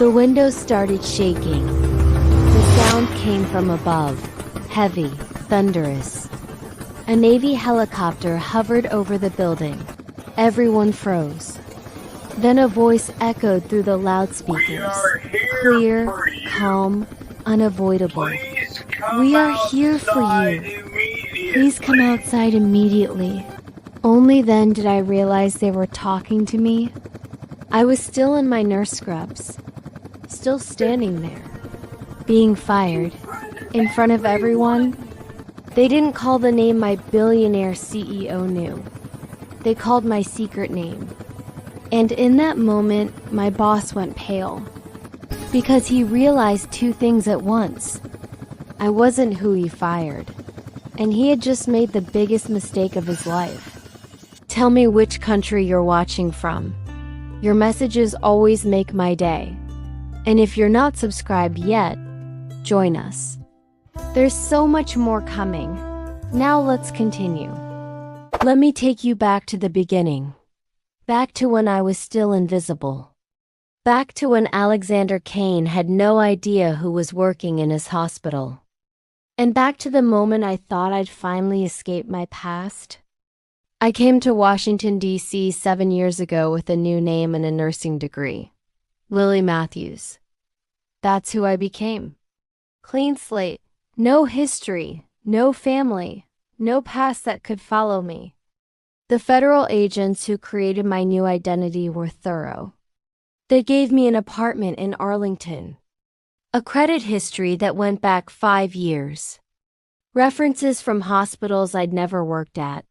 The windows started shaking. The sound came from above, heavy, thunderous. A Navy helicopter hovered over the building. Everyone froze. Then a voice echoed through the loudspeakers. Clear, calm, unavoidable. We are here for you. Please come outside immediately. Only then did I realize they were talking to me. I was still in my nurse scrubs, still standing there, being fired, in front of everyone. They didn't call the name my billionaire CEO knew. They called my secret name. And in that moment, my boss went pale. Because he realized two things at once. I wasn't who he fired. And he had just made the biggest mistake of his life. Tell me which country you're watching from. Your messages always make my day. And if you're not subscribed yet, join us. There's so much more coming. Now let's continue. Let me take you back to the beginning. Back to when I was still invisible. Back to when Alexander Kane had no idea who was working in his hospital. And back to the moment I thought I'd finally escape my past. I came to Washington, D.C. 7 years ago with a new name and a nursing degree. Lily Matthews. That's who I became. Clean slate. No history, no family, no past that could follow me. The federal agents who created my new identity were thorough. They gave me an apartment in Arlington. A credit history that went back 5 years. References from hospitals I'd never worked at.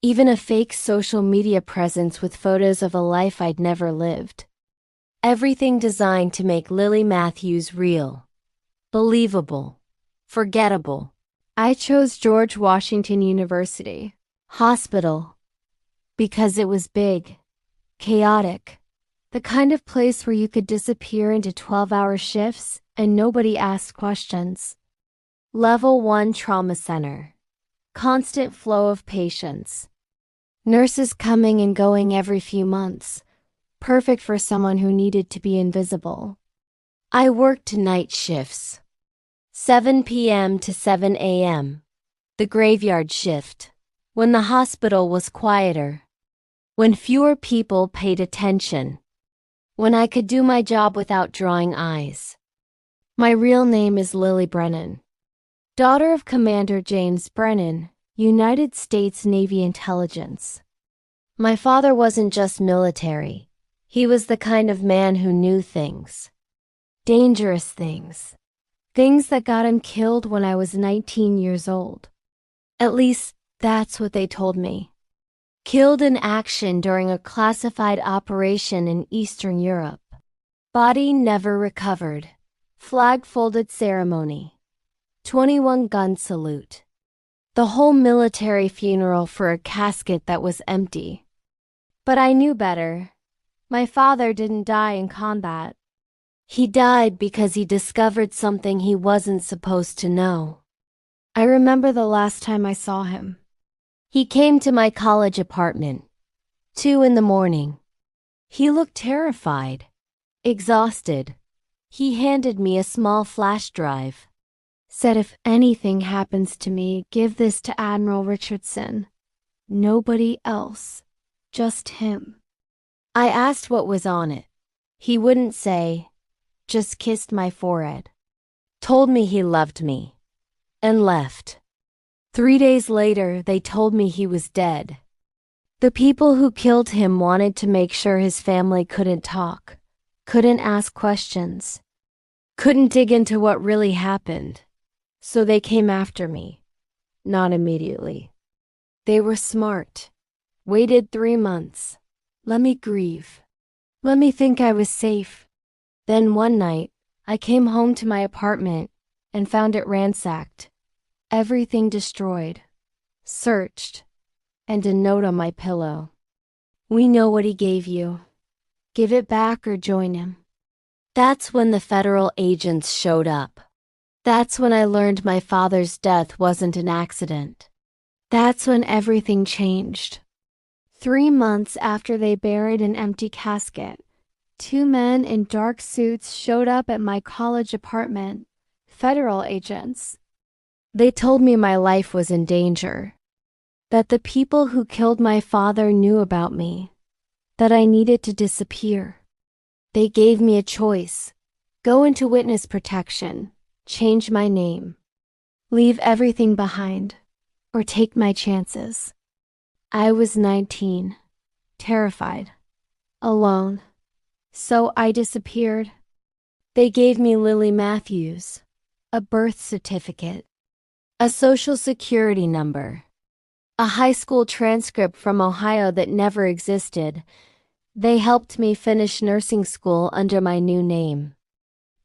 Even a fake social media presence with photos of a life I'd never lived. Everything designed to make Lily Matthews real. Believable. Forgettable. I chose George Washington University Hospital because it was big, chaotic, the kind of place where you could disappear into 12-hour shifts and nobody asked questions. Level 1 Trauma Center. Constant flow of patients. Nurses coming and going every few months. Perfect for someone who needed to be invisible. I worked night shifts. 7 p.m. to 7 a.m. The graveyard shift. When the hospital was quieter. When fewer people paid attention. When I could do my job without drawing eyes. My real name is Lily Brennan. Daughter of Commander James Brennan, United States Navy Intelligence. My father wasn't just military. He was the kind of man who knew things. Dangerous things. Things that got him killed when I was 19 years old. At least, that's what they told me. Killed in action during a classified operation in Eastern Europe. Body never recovered. Flag folded ceremony. 21-gun salute. The whole military funeral for a casket that was empty. But I knew better. My father didn't die in combat. He died because he discovered something he wasn't supposed to know. I remember the last time I saw him. He came to my college apartment. 2 a.m. He looked terrified. Exhausted. He handed me a small flash drive. Said if anything happens to me, give this to Admiral Richardson. Nobody else. Just him. I asked what was on it. He wouldn't say. Just kissed my forehead. Told me he loved me. And left. 3 days later, they told me he was dead. The people who killed him wanted to make sure his family couldn't talk, couldn't ask questions, couldn't dig into what really happened. So they came after me. Not immediately. They were smart. Waited 3 months. Let me grieve. Let me think I was safe. Then one night, I came home to my apartment and found it ransacked. Everything destroyed. Searched. And a note on my pillow. We know what he gave you. Give it back or join him. That's when the federal agents showed up. That's when I learned my father's death wasn't an accident. That's when everything changed. 3 months after they buried an empty casket, 2 men in dark suits showed up at my college apartment, federal agents. They told me my life was in danger, that the people who killed my father knew about me, that I needed to disappear. They gave me a choice: go into witness protection, change my name, leave everything behind, or take my chances. I was 19, terrified, alone, so I disappeared. They gave me Lily Matthews, a birth certificate, a social security number, a high school transcript from Ohio that never existed. They helped me finish nursing school under my new name.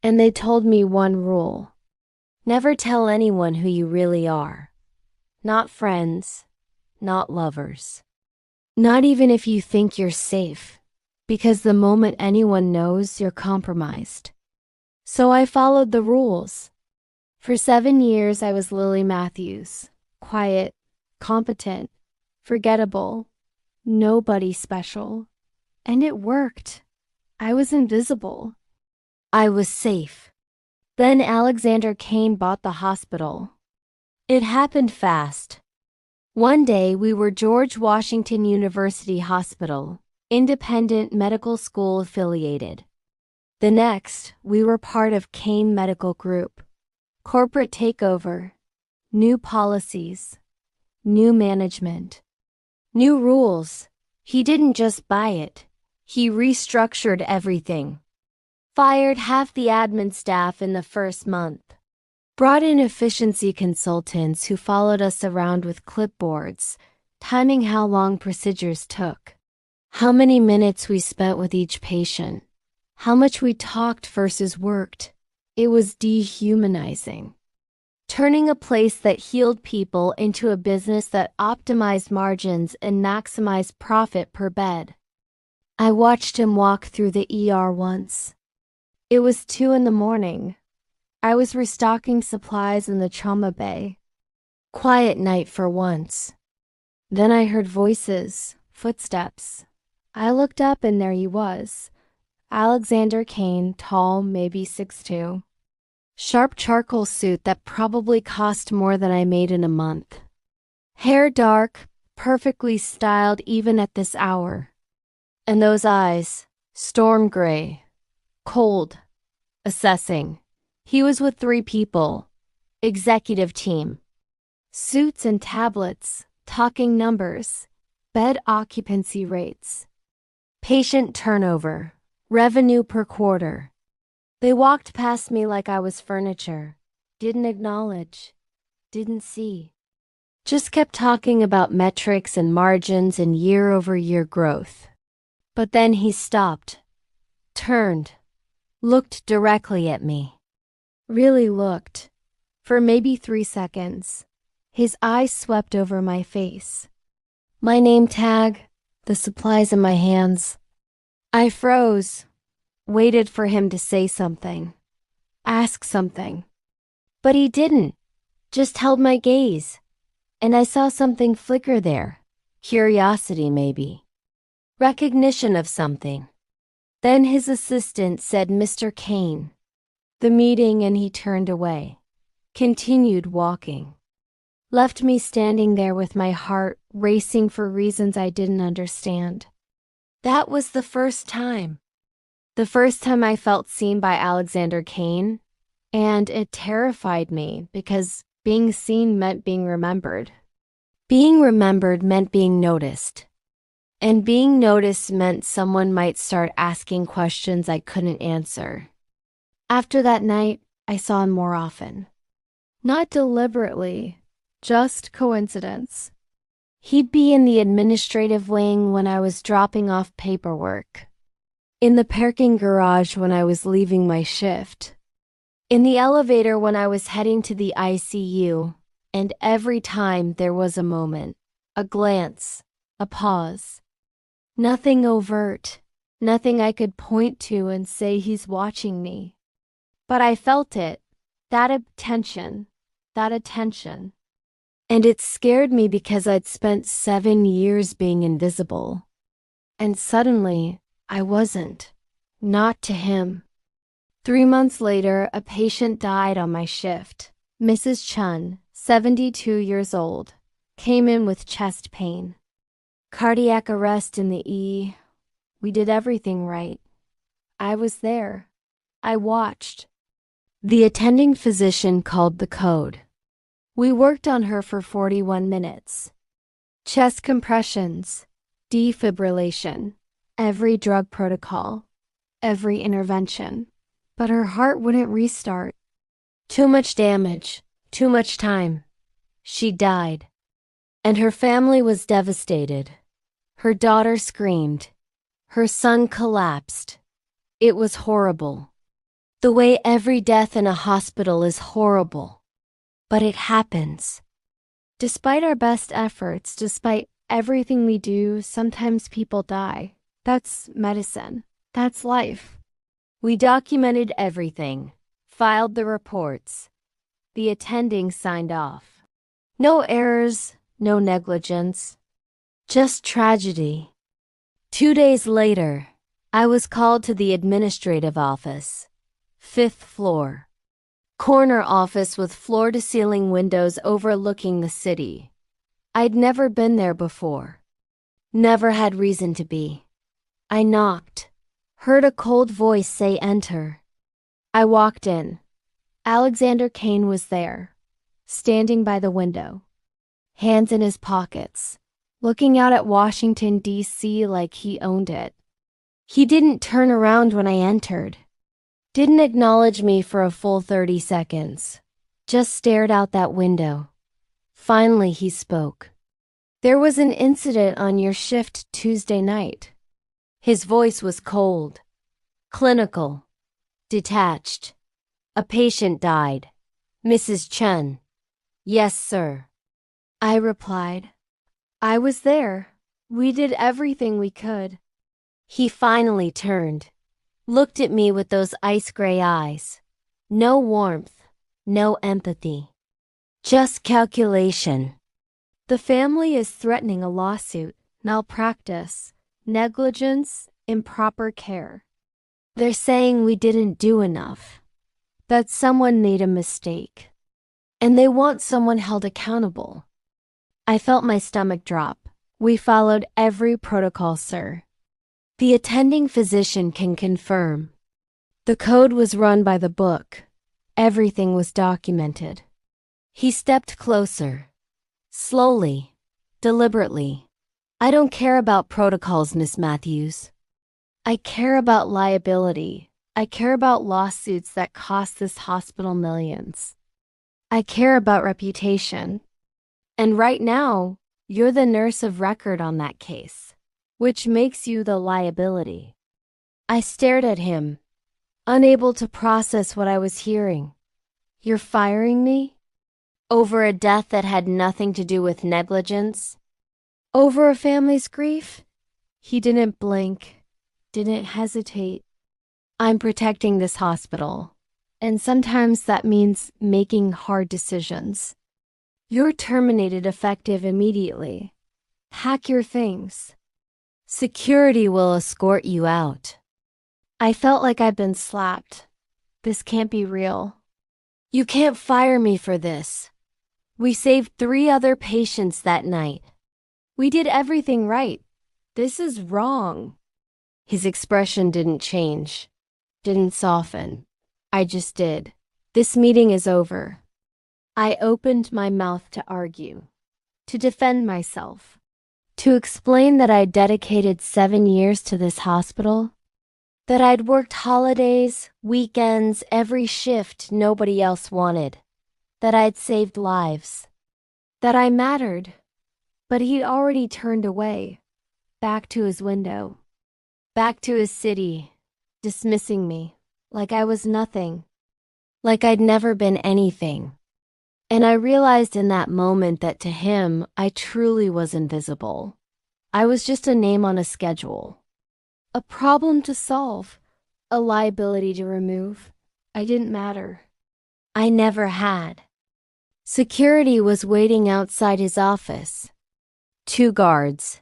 And they told me one rule: never tell anyone who you really are. Not friends, not lovers. Not even if you think you're safe, because the moment anyone knows, you're compromised. So I followed the rules. For 7 years I was Lily Matthews, quiet, competent, forgettable, nobody special. And it worked. I was invisible. I was safe. Then Alexander Kane bought the hospital. It happened fast. One day we were George Washington University Hospital, independent medical school affiliated. The next, we were part of Kane Medical Group. Corporate takeover, new policies, new management, new rules. He didn't just buy it. He restructured everything. Fired half the admin staff in the first month. Brought in efficiency consultants who followed us around with clipboards, timing how long procedures took, how many minutes we spent with each patient, how much we talked versus worked. It was dehumanizing. Turning a place that healed people into a business that optimized margins and maximized profit per bed. I watched him walk through the ER once. It was 2 a.m. I was restocking supplies in the trauma bay. Quiet night for once. Then I heard voices, footsteps. I looked up and there he was. Alexander Kane, tall, maybe 6'2". Sharp charcoal suit that probably cost more than I made in a month. Hair dark, perfectly styled even at this hour. And those eyes, storm gray, cold, assessing. He was with 3 people, executive team. Suits and tablets, talking numbers, bed occupancy rates, patient turnover, revenue per quarter. They walked past me like I was furniture, didn't acknowledge, didn't see. Just kept talking about metrics and margins and year-over-year growth. But then he stopped, turned, looked directly at me. Really looked. For maybe 3 seconds. His eyes swept over my face. My name tag, the supplies in my hands. I froze, waited for him to say something, ask something. But he didn't, just held my gaze. And I saw something flicker there. Curiosity, maybe. Recognition of something. Then his assistant said, "Mr. Kane." The meeting, and he turned away. Continued walking. Left me standing there with my heart racing for reasons I didn't understand. That was the first time. The first time I felt seen by Alexander Kane, and it terrified me because being seen meant being remembered. Being remembered meant being noticed. And being noticed meant someone might start asking questions I couldn't answer. After that night, I saw him more often. Not deliberately, just coincidence. He'd be in the administrative wing when I was dropping off paperwork. In the parking garage when I was leaving my shift. In the elevator when I was heading to the ICU. And every time there was a moment, a glance, a pause. Nothing overt, nothing I could point to and say he's watching me. But I felt it, that attention. And it scared me because I'd spent 7 years being invisible. And suddenly, I wasn't. Not to him. 3 months later, a patient died on my shift. Mrs. Chun, 72 years old, came in with chest pain. Cardiac arrest in the E. We did everything right. I was there. I watched. The attending physician called the code. We worked on her for 41 minutes. Chest compressions, defibrillation, every drug protocol, every intervention. But her heart wouldn't restart. Too much damage, too much time. She died. And her family was devastated. Her daughter screamed. Her son collapsed. It was horrible. The way every death in a hospital is horrible. But it happens. Despite our best efforts, despite everything we do, sometimes people die. That's medicine. That's life. We documented everything, filed the reports. The attending signed off. No errors, no negligence. Just tragedy. 2 days later, I was called to the administrative office. 5th floor. Corner office with floor-to-ceiling windows overlooking the city. I'd never been there before. Never had reason to be. I knocked. Heard a cold voice say enter. I walked in. Alexander Kane was there, standing by the window, hands in his pockets, looking out at Washington, D.C. like he owned it. He didn't turn around when I entered. Didn't acknowledge me for a full 30 seconds. Just stared out that window. Finally he spoke. There was an incident on your shift Tuesday night. His voice was cold, clinical, detached. A patient died. Mrs. Chun. Yes, sir. I replied. I was there. We did everything we could. He finally turned, looked at me with those ice gray eyes. No warmth, no empathy. Just calculation. The family is threatening a lawsuit, malpractice, negligence, improper care. They're saying we didn't do enough, that someone made a mistake, and they want someone held accountable. I felt my stomach drop. We followed every protocol, sir. The attending physician can confirm. The code was run by the book. Everything was documented. He stepped closer. Slowly, deliberately. I don't care about protocols, Miss Matthews. I care about liability. I care about lawsuits that cost this hospital millions. I care about reputation. And right now, you're the nurse of record on that case, which makes you the liability. I stared at him, unable to process what I was hearing. You're firing me? Over a death that had nothing to do with negligence? Over a family's grief? He didn't blink, didn't hesitate. I'm protecting this hospital, and sometimes that means making hard decisions. You're terminated effective immediately. Pack your things. Security will escort you out. I felt like I'd been slapped. This can't be real. You can't fire me for this. We saved 3 other patients that night. We did everything right. This is wrong. His expression didn't change, didn't soften. I just did. This meeting is over. I opened my mouth to argue, to defend myself, to explain that I'd dedicated 7 years to this hospital, that I'd worked holidays, weekends, every shift nobody else wanted, that I'd saved lives, that I mattered. But he'd already turned away, back to his window, back to his city, dismissing me, like I was nothing, like I'd never been anything. And I realized in that moment that to him, I truly was invisible. I was just a name on a schedule, a problem to solve, a liability to remove. I didn't matter. I never had. Security was waiting outside his office. 2 guards,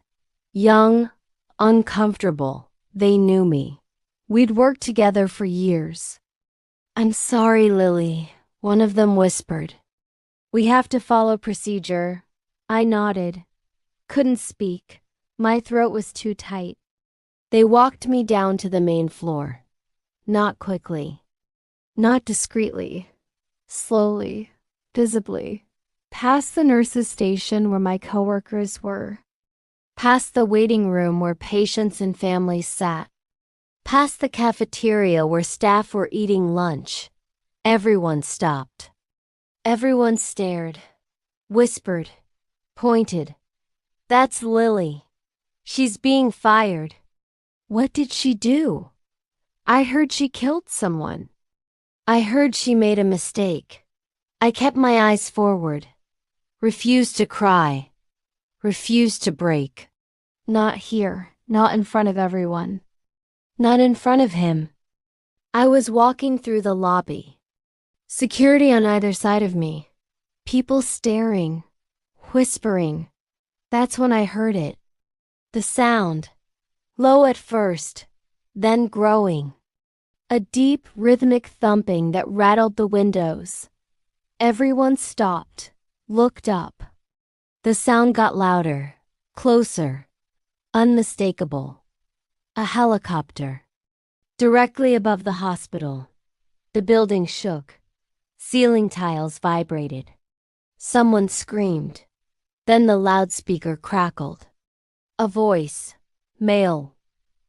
young, uncomfortable. They knew me. We'd worked together for years. "I'm sorry, Lily," one of them whispered. "We have to follow procedure." I nodded. Couldn't speak. My throat was too tight. They walked me down to the main floor. Not quickly. Not discreetly. Slowly. Visibly. Past the nurse's station where my coworkers were. Past the waiting room where patients and families sat. Past the cafeteria where staff were eating lunch. Everyone stopped. Everyone stared. Whispered. Pointed. "That's Lily. She's being fired." What did she do? I heard she killed someone. I heard she made a mistake. I kept my eyes forward. Refused to cry. Refused to break. Not here. Not in front of everyone. Not in front of him. I was walking through the lobby. Security on either side of me. People staring. Whispering. That's when I heard it. The sound. Low at first, then growing. A deep, rhythmic thumping that rattled the windows. Everyone stopped, looked up. The sound got louder, closer, unmistakable. A helicopter. Directly above the hospital. The building shook. Ceiling tiles vibrated. Someone screamed. Then the loudspeaker crackled. A voice. Male.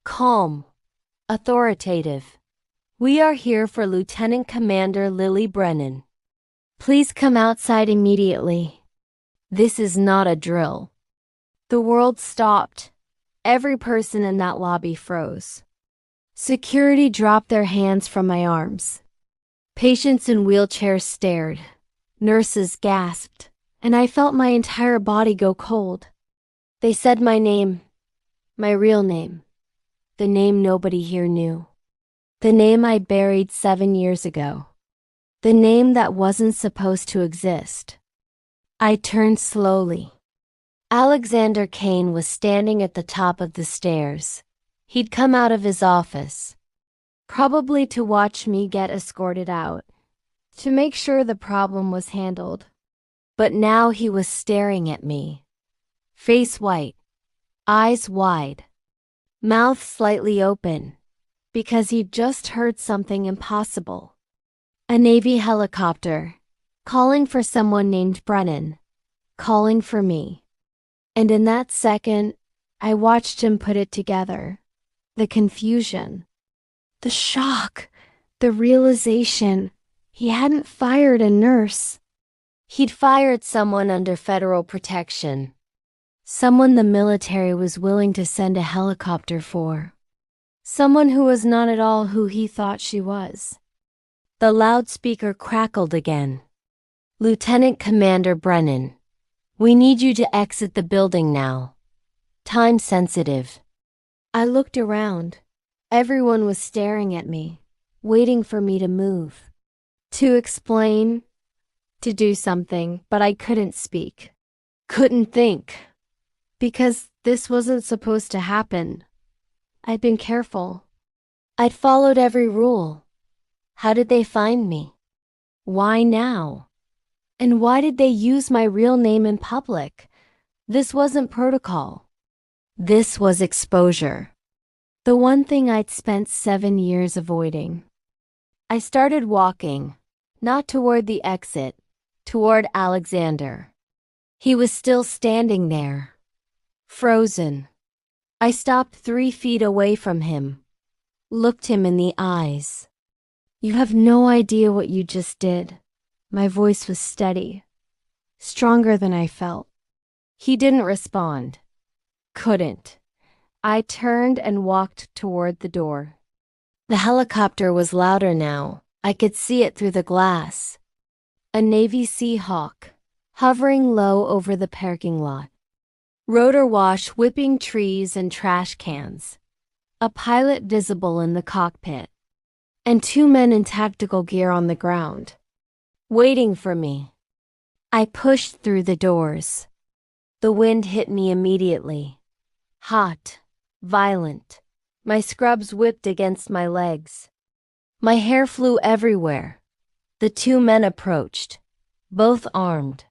Calm. Authoritative. "We are here for Lieutenant Commander Lily Brennan. Please come outside immediately. This is not a drill." The world stopped. Every person in that lobby froze. Security dropped their hands from my arms. Patients in wheelchairs stared. Nurses gasped, and I felt my entire body go cold. They said my name. My real name. The name nobody here knew. The name I buried 7 years ago. The name that wasn't supposed to exist. I turned slowly. Alexander Kane was standing at the top of the stairs. He'd come out of his office. Probably to watch me get escorted out. To make sure the problem was handled. But now he was staring at me. Face white. Eyes wide. Mouth slightly open. Because he'd just heard something impossible. A Navy helicopter. Calling for someone named Brennan. Calling for me. And in that second, I watched him put it together. The confusion. The shock. The realization. He hadn't fired a nurse. He'd fired someone under federal protection. Someone the military was willing to send a helicopter for. Someone who was not at all who he thought she was. The loudspeaker crackled again. "Lieutenant Commander Brennan, we need you to exit the building now. Time sensitive." I looked around. Everyone was staring at me, waiting for me to move. To explain, to do something, but I couldn't speak. Couldn't think. Because this wasn't supposed to happen. I'd been careful. I'd followed every rule. How did they find me? Why now? And why did they use my real name in public? This wasn't protocol. This was exposure. The one thing I'd spent 7 years avoiding. I started walking, not toward the exit, toward Alexander. He was still standing there. Frozen. I stopped 3 feet away from him. Looked him in the eyes. "You have no idea what you just did." My voice was steady. Stronger than I felt. He didn't respond. Couldn't. I turned and walked toward the door. The helicopter was louder now. I could see it through the glass. A Navy Seahawk, hovering low over the parking lot. Rotor wash whipping trees and trash cans. A pilot visible in the cockpit. And 2 men in tactical gear on the ground. Waiting for me. I pushed through the doors. The wind hit me immediately. Hot. Violent. My scrubs whipped against my legs. My hair flew everywhere. The two men approached, both armed,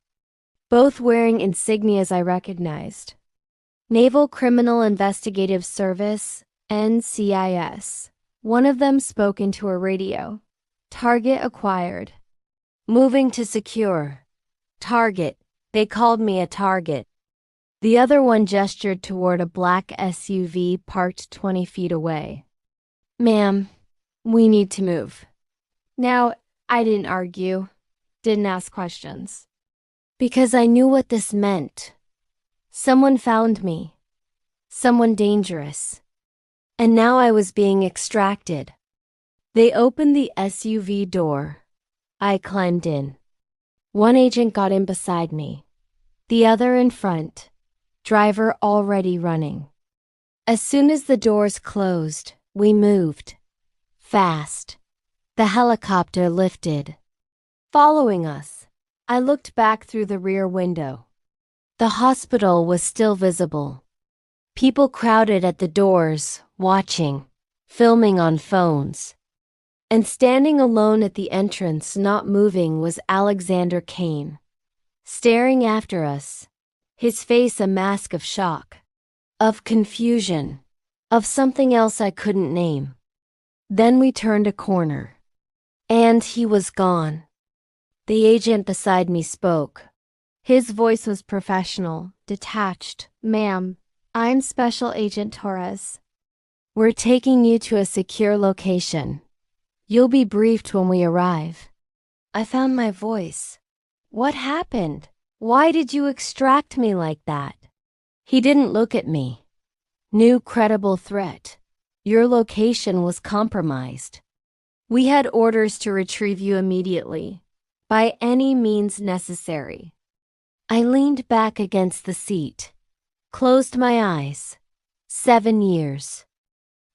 both wearing insignias I recognized. Naval Criminal Investigative Service, NCIS. One of them spoke into a radio. Target acquired. Moving to secure. Target. They called me a target. The other one gestured toward a black SUV parked 20 feet away. Ma'am, we need to move. Now, I didn't argue, didn't ask questions. Because I knew what this meant. Someone found me. Someone dangerous. And now I was being extracted. They opened the SUV door. I climbed in. One agent got in beside me. The other in front. Driver already running. As soon as the doors closed, we moved. Fast. The helicopter lifted. Following us, I looked back through the rear window. The hospital was still visible. People crowded at the doors, watching, filming on phones. And standing alone at the entrance, not moving, was Alexander Kane. Staring after us, his face a mask of shock, of confusion, of something else I couldn't name. Then we turned a corner. And he was gone. The agent beside me spoke. His voice was professional, detached. Ma'am, I'm Special Agent Torres. We're taking you to a secure location. You'll be briefed when we arrive. I found my voice. What happened? Why did you extract me like that? He didn't look at me. New credible threat. Your location was compromised. We had orders to retrieve you immediately, by any means necessary. I leaned back against the seat, closed my eyes. 7 years.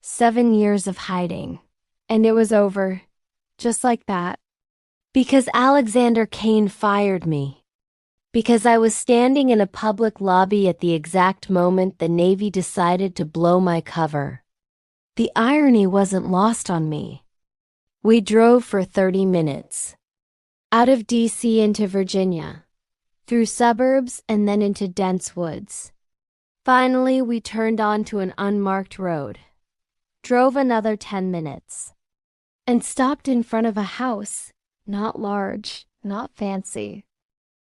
7 years of hiding. And it was over, just like that. Because Alexander Kane fired me. Because I was standing in a public lobby at the exact moment the Navy decided to blow my cover. The irony wasn't lost on me. We drove for 30 minutes. Out of D.C. into Virginia. Through suburbs and then into dense woods. Finally, we turned onto an unmarked road. Drove another 10 minutes. And stopped in front of a house. Not large, not fancy.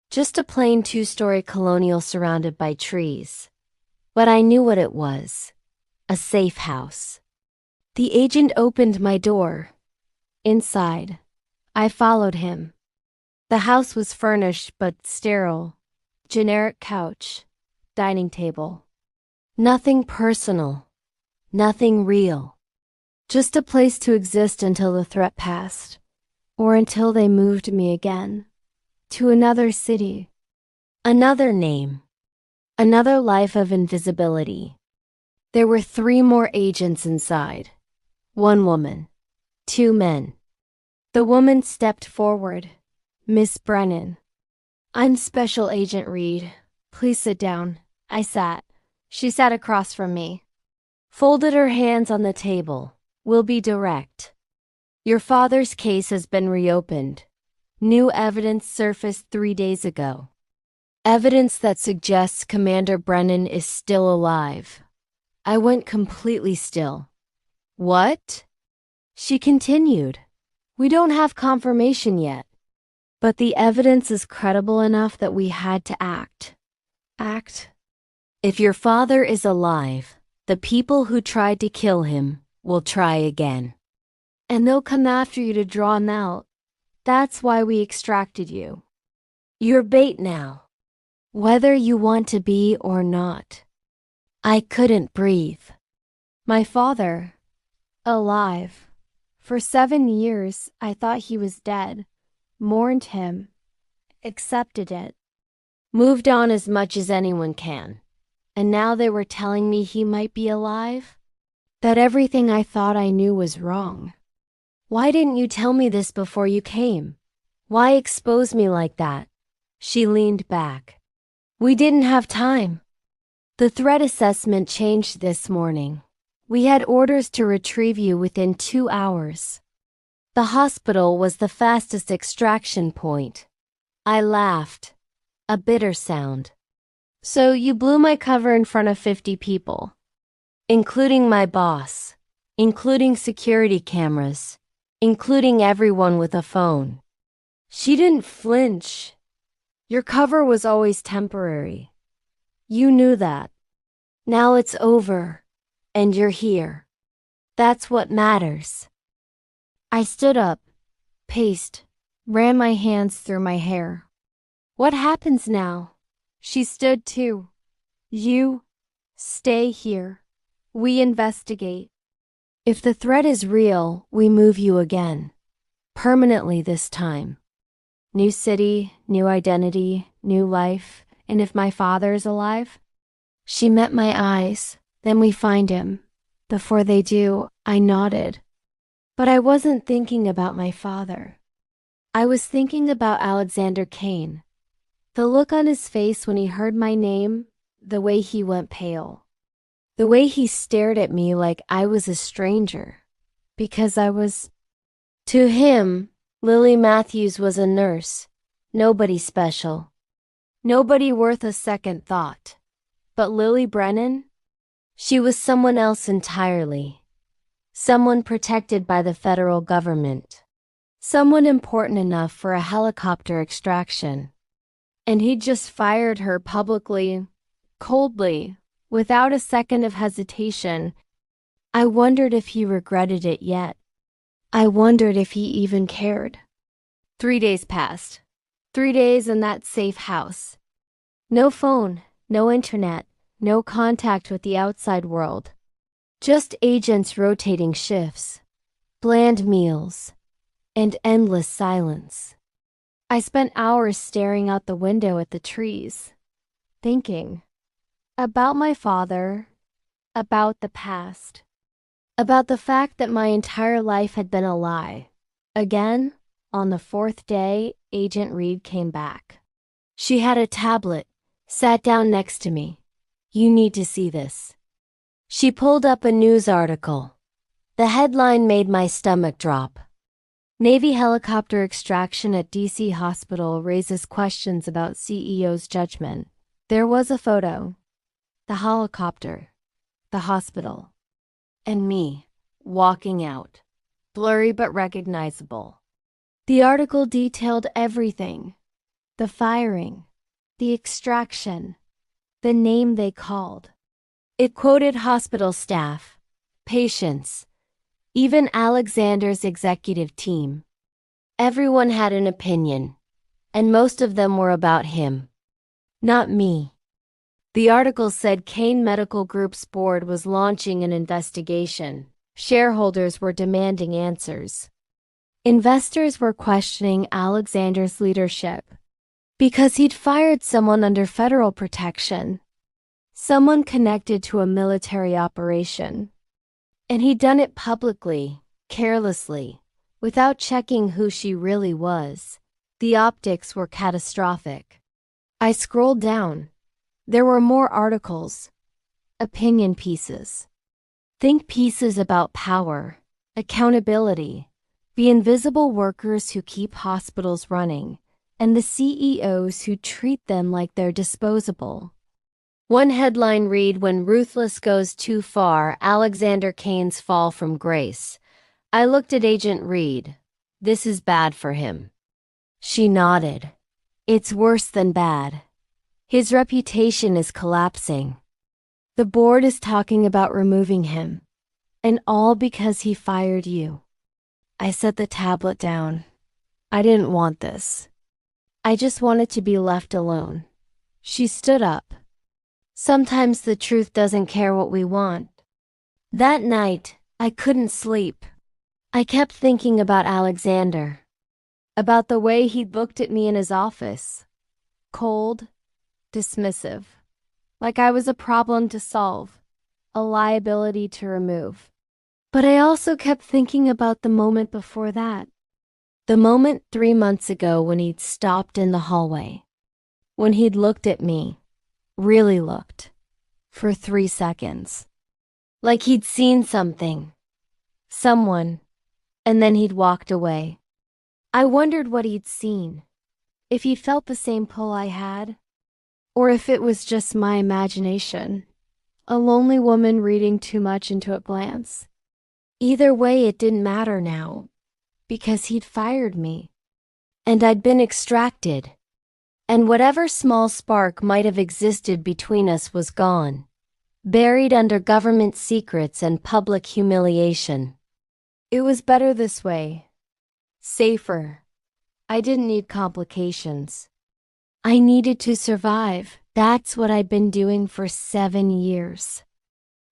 Just a plain 2-story colonial surrounded by trees. But I knew what it was. A safe house. The agent opened my door. Inside. I followed him. The house was furnished but sterile. Generic couch. Dining table. Nothing personal. Nothing real. Just a place to exist until the threat passed. Or until they moved me again. To another city. Another name. Another life of invisibility. There were 3 more agents inside. 1 woman. 2 men. The woman stepped forward. Miss Brennan. I'm Special Agent Reed. Please sit down. I sat. She sat across from me. Folded her hands on the table. We'll be direct. Your father's case has been reopened. New evidence surfaced 3 days ago. Evidence that suggests Commander Brennan is still alive. I went completely still. What? She continued. We don't have confirmation yet. But the evidence is credible enough that we had to act. Act? If your father is alive, the people who tried to kill him will try again. And they'll come after you to draw him out. That's why we extracted you. You're bait now. Whether you want to be or not. I couldn't breathe. My father, alive. For 7 years, I thought he was dead. Mourned him. Accepted it. Moved on as much as anyone can. And now they were telling me he might be alive? That everything I thought I knew was wrong. Why didn't you tell me this before you came? Why expose me like that? She leaned back. We didn't have time. The threat assessment changed this morning. We had orders to retrieve you within 2 hours. The hospital was the fastest extraction point. I laughed. A bitter sound. So you blew my cover in front of 50 people. Including my boss. Including security cameras. Including everyone with a phone. She didn't flinch. Your cover was always temporary. You knew that. Now it's over. And you're here. That's what matters. I stood up, paced, ran my hands through my hair. What happens now? She stood too. You stay here. We investigate. If the threat is real, we move you again. Permanently this time. New city, new identity, new life, and if my father's alive? She met my eyes, then we find him. Before they do, I nodded. But I wasn't thinking about my father. I was thinking about Alexander Kane. The look on his face when he heard my name, the way he went pale. The way he stared at me like I was a stranger. Because I was... To him, Lily Matthews was a nurse. Nobody special. Nobody worth a second thought. But Lily Brennan? She was someone else entirely. Someone protected by the federal government. Someone important enough for a helicopter extraction. And he'd just fired her publicly, coldly, without a second of hesitation. I wondered if he regretted it yet. I wondered if he even cared. 3 days passed. 3 days in that safe house. No phone, no internet, no contact with the outside world. Just agents rotating shifts, bland meals, and endless silence. I spent hours staring out the window at the trees, thinking about my father, about the past, about the fact that my entire life had been a lie. Again, on the 4th day, Agent Reed came back. She had a tablet, sat down next to me. You need to see this. She pulled up a news article. The headline made my stomach drop. Navy helicopter extraction at D.C. hospital raises questions about CEO's judgment. There was a photo. The helicopter. The hospital. And me, walking out. Blurry but recognizable. The article detailed everything. The firing. The extraction. The name they called. It quoted hospital staff, patients, even Alexander's executive team. Everyone had an opinion, and most of them were about him. Not me. The article said Kane Medical Group's board was launching an investigation. Shareholders were demanding answers. Investors were questioning Alexander's leadership because he'd fired someone under federal protection, someone connected to a military operation. And he'd done it publicly, carelessly, without checking who she really was. The optics were catastrophic. I scrolled down. There were more articles, opinion pieces. Think pieces about power, accountability, the invisible workers who keep hospitals running, and the CEOs who treat them like they're disposable. One headline read, "When Ruthless Goes Too Far, Alexander Kane's Fall from Grace." I looked at Agent Reed. This is bad for him. She nodded. It's worse than bad. His reputation is collapsing. The board is talking about removing him. And all because he fired you. I set the tablet down. I didn't want this. I just wanted to be left alone. She stood up. Sometimes the truth doesn't care what we want. That night, I couldn't sleep. I kept thinking about Alexander. About the way he'd looked at me in his office. Cold, dismissive. Like I was a problem to solve. A liability to remove. But I also kept thinking about the moment before that. The moment 3 months ago when he'd stopped in the hallway. When he'd looked at me. Really looked. For 3 seconds. Like he'd seen something, someone, and then he'd walked away. I wondered what he'd seen, if he felt the same pull I had, or if it was just my imagination, a lonely woman reading too much into a glance. Either way, it didn't matter now, because he'd fired me, and I'd been extracted, and whatever small spark might have existed between us was gone, buried under government secrets and public humiliation. It was better this way, safer. I didn't need complications. I needed to survive. That's what I'd been doing for 7 years.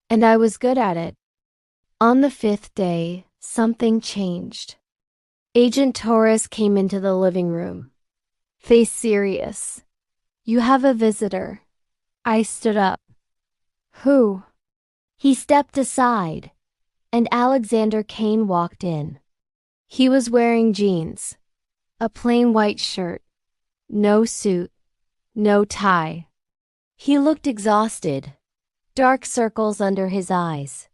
And I was good at it. On the 5th day, something changed. Agent Torres came into the living room, face serious. "You have a visitor." I stood up. "Who?" He stepped aside, and Alexander Kane walked in. He was wearing jeans, a plain white shirt, no suit, no tie. He looked exhausted, dark circles under his eyes,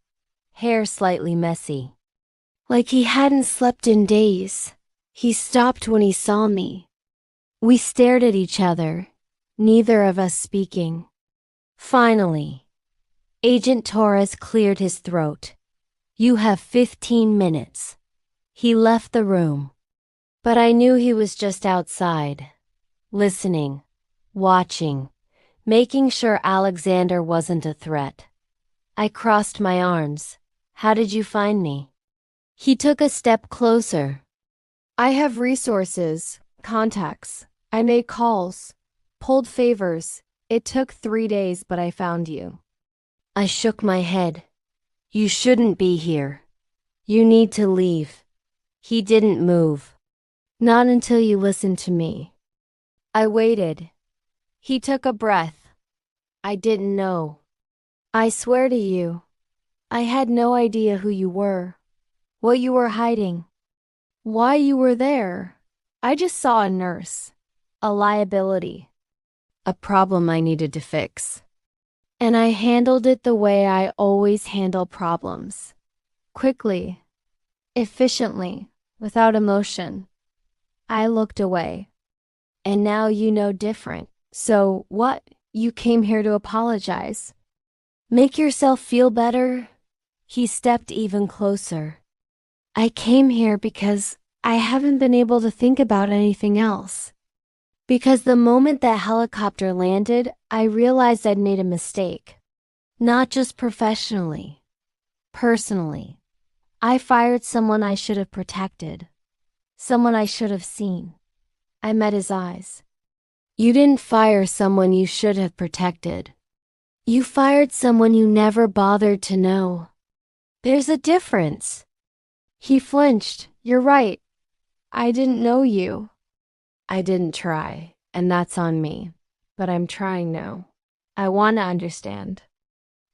hair slightly messy. Like he hadn't slept in days. He stopped when he saw me. We stared at each other, neither of us speaking. Finally, Agent Torres cleared his throat. "You have 15 minutes. He left the room. But I knew he was just outside, listening, watching, making sure Alexander wasn't a threat. I crossed my arms. "How did you find me?" He took a step closer. "I have resources, contacts. I made calls, pulled favors. It took 3 days, but I found you." I shook my head. "You shouldn't be here. You need to leave." He didn't move. "Not until you listen to me." I waited. He took a breath. "I didn't know. I swear to you, I had no idea who you were, what you were hiding, why you were there. I just saw a nurse, a liability, a problem I needed to fix. And I handled it the way I always handle problems. Quickly, efficiently, without emotion." I looked away. "And now you know different. So what? You came here to apologize? Make yourself feel better?" He stepped even closer. "I came here because I haven't been able to think about anything else. Because the moment that helicopter landed, I realized I'd made a mistake. Not just professionally, personally. I fired someone I should have protected. Someone I should have seen." I met his eyes. "You didn't fire someone you should have protected. You fired someone you never bothered to know. There's a difference." He flinched. "You're right. I didn't know you." "I didn't try, and that's on me. But I'm trying now. I want to understand.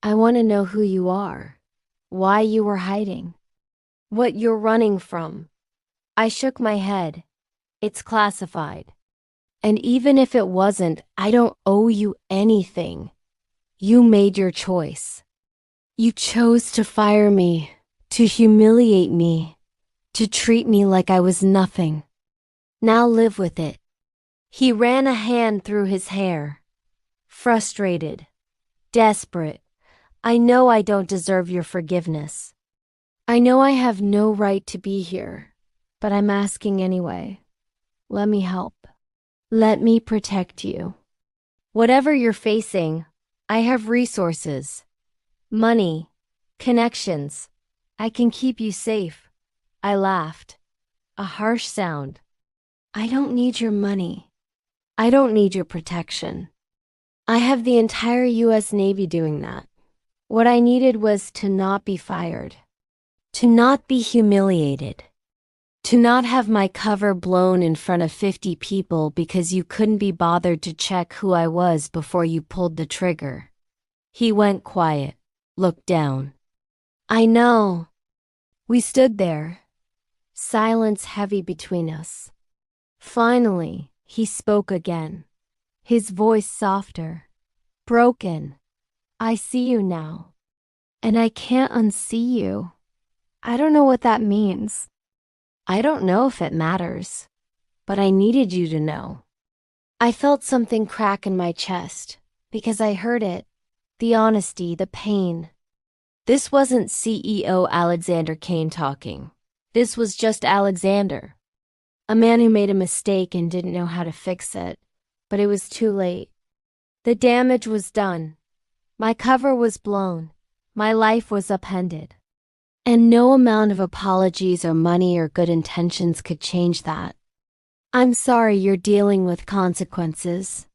I want to know who you are, why you were hiding, what you're running from." I shook my head. "It's classified. And even if it wasn't, I don't owe you anything. You made your choice. You chose to fire me, to humiliate me, to treat me like I was nothing. Now live with it." He ran a hand through his hair. Frustrated, desperate. "I know I don't deserve your forgiveness. I know I have no right to be here, but I'm asking anyway. Let me help. Let me protect you. Whatever you're facing, I have resources, money, connections. I can keep you safe." I laughed. A harsh sound. "I don't need your money. I don't need your protection. I have the entire US Navy doing that. What I needed was to not be fired, to not be humiliated, to not have my cover blown in front of 50 people because you couldn't be bothered to check who I was before you pulled the trigger." He went quiet, looked down. "I know." We stood there, silence heavy between us. Finally, he spoke again, his voice softer. Broken. "I see you now. And I can't unsee you. I don't know what that means. I don't know if it matters, but I needed you to know. I felt something crack in my chest, because I heard it. The honesty, the pain. This wasn't CEO Alexander Kane talking. This was just Alexander. A man who made a mistake and didn't know how to fix it, but it was too late. The damage was done. My cover was blown. My life was upended. And no amount of apologies or money or good intentions could change that. I'm sorry you're dealing with consequences.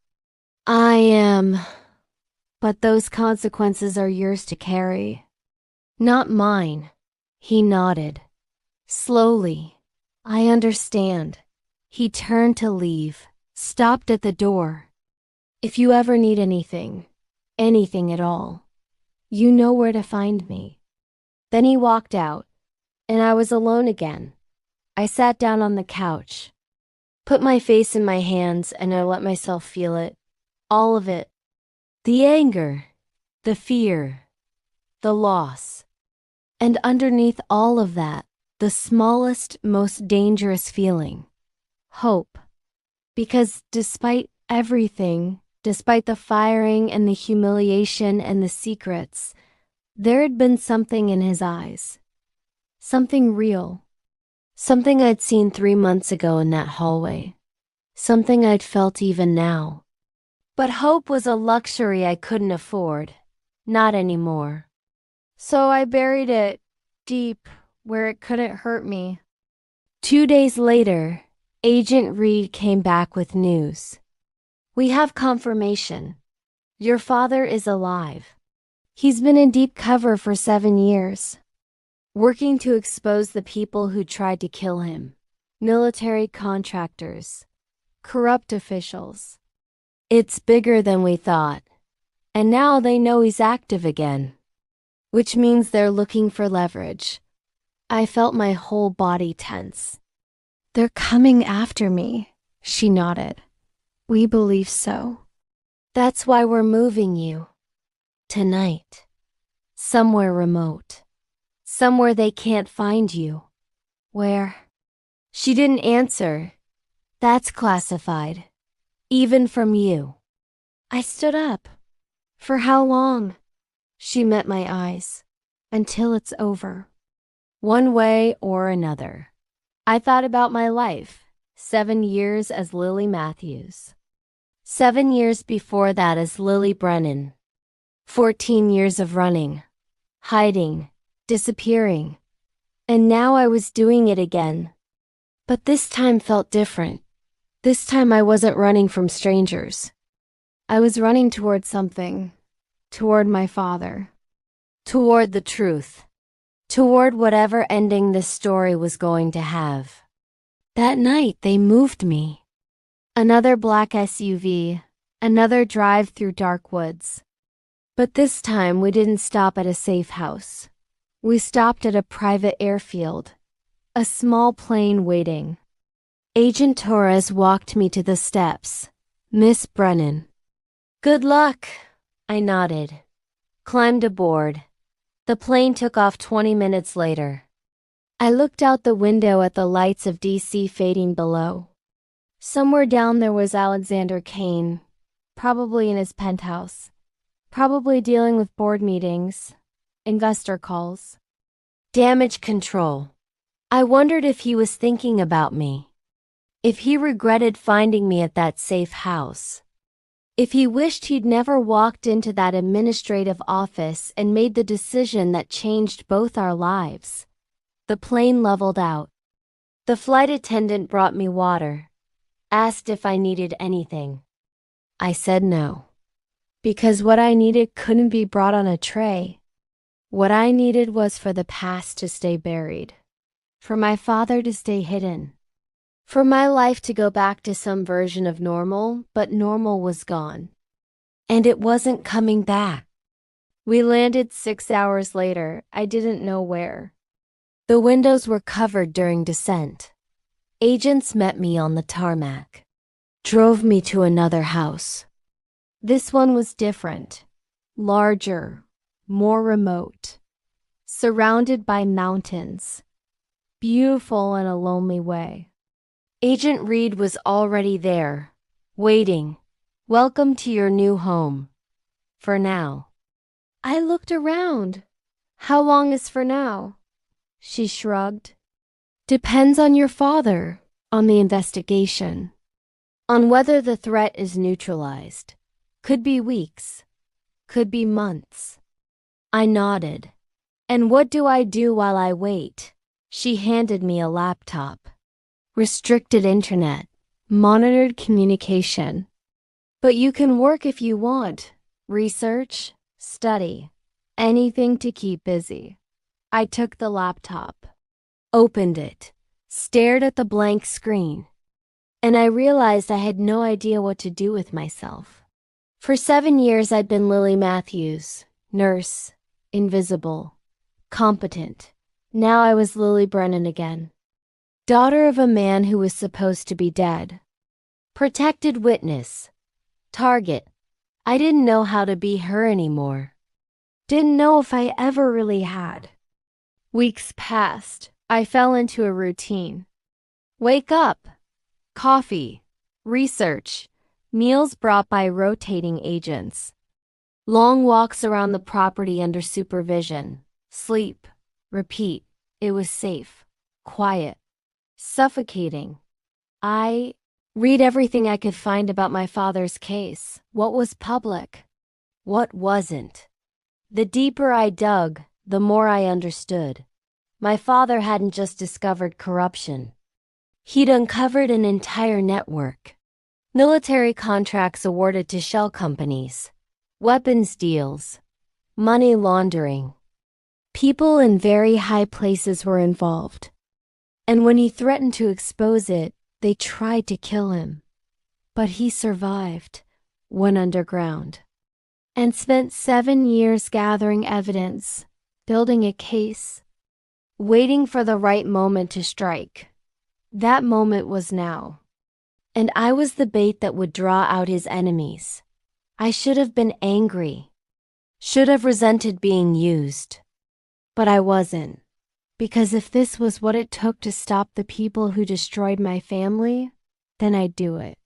I am. But those consequences are yours to carry. Not mine. He nodded. Slowly. I understand. He turned to leave, stopped at the door. If you ever need anything at all, you know where to find me. Then he walked out, and I was alone again. I sat down on the couch, put my face in my hands, and I let myself feel it. All of it. The anger, the fear, the loss. And underneath all of that, the smallest, most dangerous feeling. Hope. Because despite everything, despite the firing and the humiliation and the secrets, there had been something in his eyes. Something real. Something I'd seen 3 months ago in that hallway. Something I'd felt even now. But hope was a luxury I couldn't afford. Not anymore. So I buried it deep where it couldn't hurt me. 2 days later, Agent Reed came back with news. We have confirmation. Your father is alive. He's been in deep cover for 7 years, working to expose the people who tried to kill him. Military contractors, corrupt officials. It's bigger than we thought. And now they know he's active again. Which means they're looking for leverage. I felt my whole body tense. They're coming after me, she nodded. We believe so. That's why we're moving you. Tonight. Somewhere remote. Somewhere they can't find you. Where? She didn't answer. That's classified. Even from you. I stood up. For how long? She met my eyes. Until it's over. One way or another. I thought about my life. 7 years as Lily Matthews. 7 years before that as Lily Brennan. 14 years of running, hiding, disappearing. And now I was doing it again. But this time felt different. This time I wasn't running from strangers. I was running toward something. Toward my father. Toward the truth. Toward whatever ending this story was going to have. That night they moved me. Another black SUV, another drive through dark woods. But this time we didn't stop at a safe house. We stopped at a private airfield. A small plane waiting. Agent Torres walked me to the steps. Miss Brennan. Good luck, I nodded. Climbed aboard. The plane took off 20 minutes later. I looked out the window at the lights of D.C. fading below. Somewhere down there was Alexander Kane, probably in his penthouse, probably dealing with board meetings, investor calls. Damage control. I wondered if he was thinking about me. If he regretted finding me at that safe house. If he wished he'd never walked into that administrative office and made the decision that changed both our lives. The plane leveled out. The flight attendant brought me water. Asked if I needed anything. I said no. Because what I needed couldn't be brought on a tray. What I needed was for the past to stay buried. For my father to stay hidden. For my life to go back to some version of normal, but normal was gone. And it wasn't coming back. We landed 6 hours later, I didn't know where. The windows were covered during descent. Agents met me on the tarmac. Drove me to another house. This one was different. Larger. more remote, surrounded by mountains, beautiful in a lonely way. Agent Reed was already there, waiting. Welcome to your new home. For now. I looked around. How long is for now? She shrugged. Depends on your father, on the investigation, on whether the threat is neutralized. Could be weeks, could be months. I nodded. And what do I do while I wait? She handed me a laptop. Restricted internet, monitored communication. But you can work if you want. Research, study, anything to keep busy. I took the laptop, opened it, stared at the blank screen, and I realized I had no idea what to do with myself. For 7 years I'd been Lily Matthews, nurse, invisible, competent. Now I was Lily Brennan again. Daughter of a man who was supposed to be dead. Protected witness. Target. I didn't know how to be her anymore. Didn't know if I ever really had. Weeks passed. I fell into a routine. Wake up. Coffee. Research. Meals brought by rotating agents. Long walks around the property under supervision. Sleep. Repeat. It was safe. Quiet. Suffocating. I read everything I could find about my father's case. What was public? What wasn't? The deeper I dug, the more I understood. My father hadn't just discovered corruption. He'd uncovered an entire network. Military contracts awarded to shell companies. Weapons deals. Money laundering. People in very high places were involved. And when he threatened to expose it, they tried to kill him. But he survived, went underground, and spent 7 years gathering evidence, building a case, waiting for the right moment to strike. That moment was now. And I was the bait that would draw out his enemies. I should have been angry, should have resented being used. But I wasn't. Because if this was what it took to stop the people who destroyed my family, then I'd do it.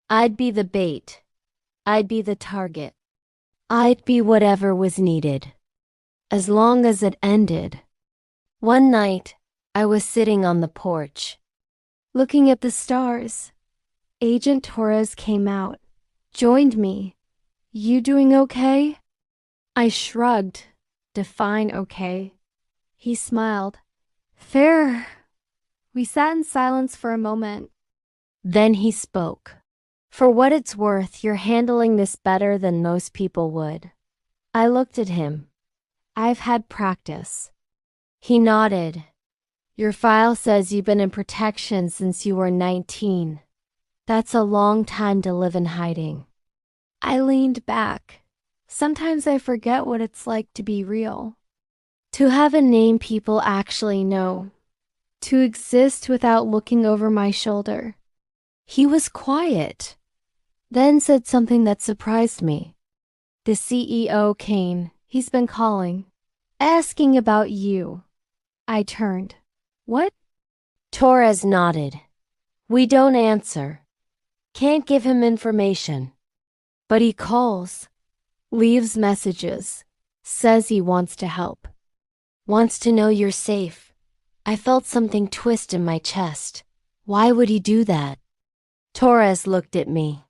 I'd be the bait. I'd be the target. I'd be whatever was needed. As long as it ended. One night, I was sitting on the porch, looking at the stars. Agent Torres came out, joined me. You doing okay? I shrugged. Define okay. He smiled. Fair. We sat in silence for a moment. Then he spoke. For what it's worth, you're handling this better than most people would. I looked at him. I've had practice. He nodded. Your file says you've been in protection since you were 19. That's a long time to live in hiding. I leaned back. Sometimes I forget what it's like to be real. To have a name people actually know. To exist without looking over my shoulder. He was quiet, then said something that surprised me. The CEO Kane, he's been calling, asking about you. I turned. What? Torres nodded. We don't answer. Can't give him information. But he calls, leaves messages, says he wants to help. Wants to know you're safe. I felt something twist in my chest. Why would he do that? Torres looked at me.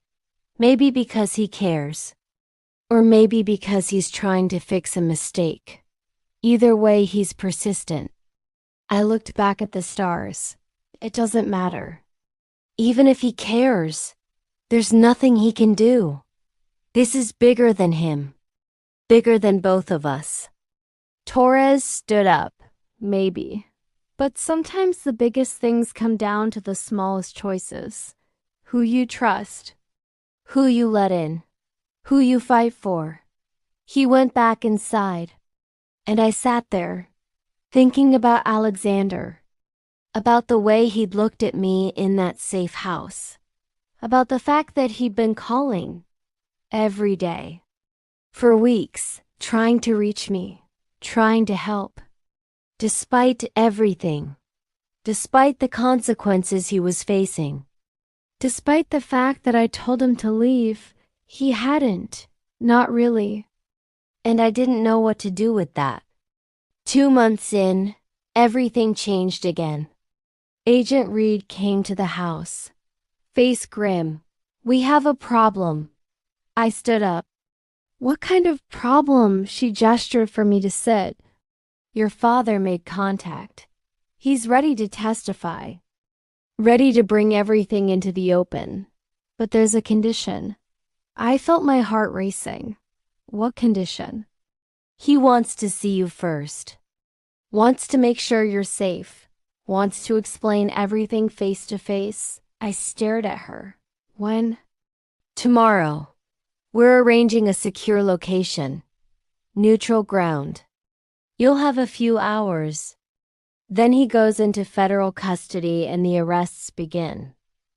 Maybe because he cares. Or maybe because he's trying to fix a mistake. Either way, he's persistent. I looked back at the stars. It doesn't matter. Even if he cares, there's nothing he can do. This is bigger than him. Bigger than both of us. Torres stood up. Maybe. But sometimes the biggest things come down to the smallest choices. Who you trust. Who you let in. Who you fight for. He went back inside. And I sat there, thinking about Alexander. About the way he'd looked at me in that safe house. About the fact that he'd been calling. Every day. For weeks, trying to reach me, trying to help. Despite everything, despite the consequences he was facing, despite the fact that I told him to leave, he hadn't, not really. And I didn't know what to do with that. 2 months in, everything changed again. Agent Reed came to the house, face grim. "We have a problem." I stood up. "What kind of problem?" She gestured for me to sit. "Your father made contact. He's ready to testify, ready to bring everything into the open. But there's a condition." I felt my heart racing. "What condition?" "He wants to see you first. Wants to make sure you're safe. Wants to explain everything face to face." I stared at her. "When?" "Tomorrow. We're arranging a secure location. Neutral ground. You'll have a few hours. Then he goes into federal custody and the arrests begin."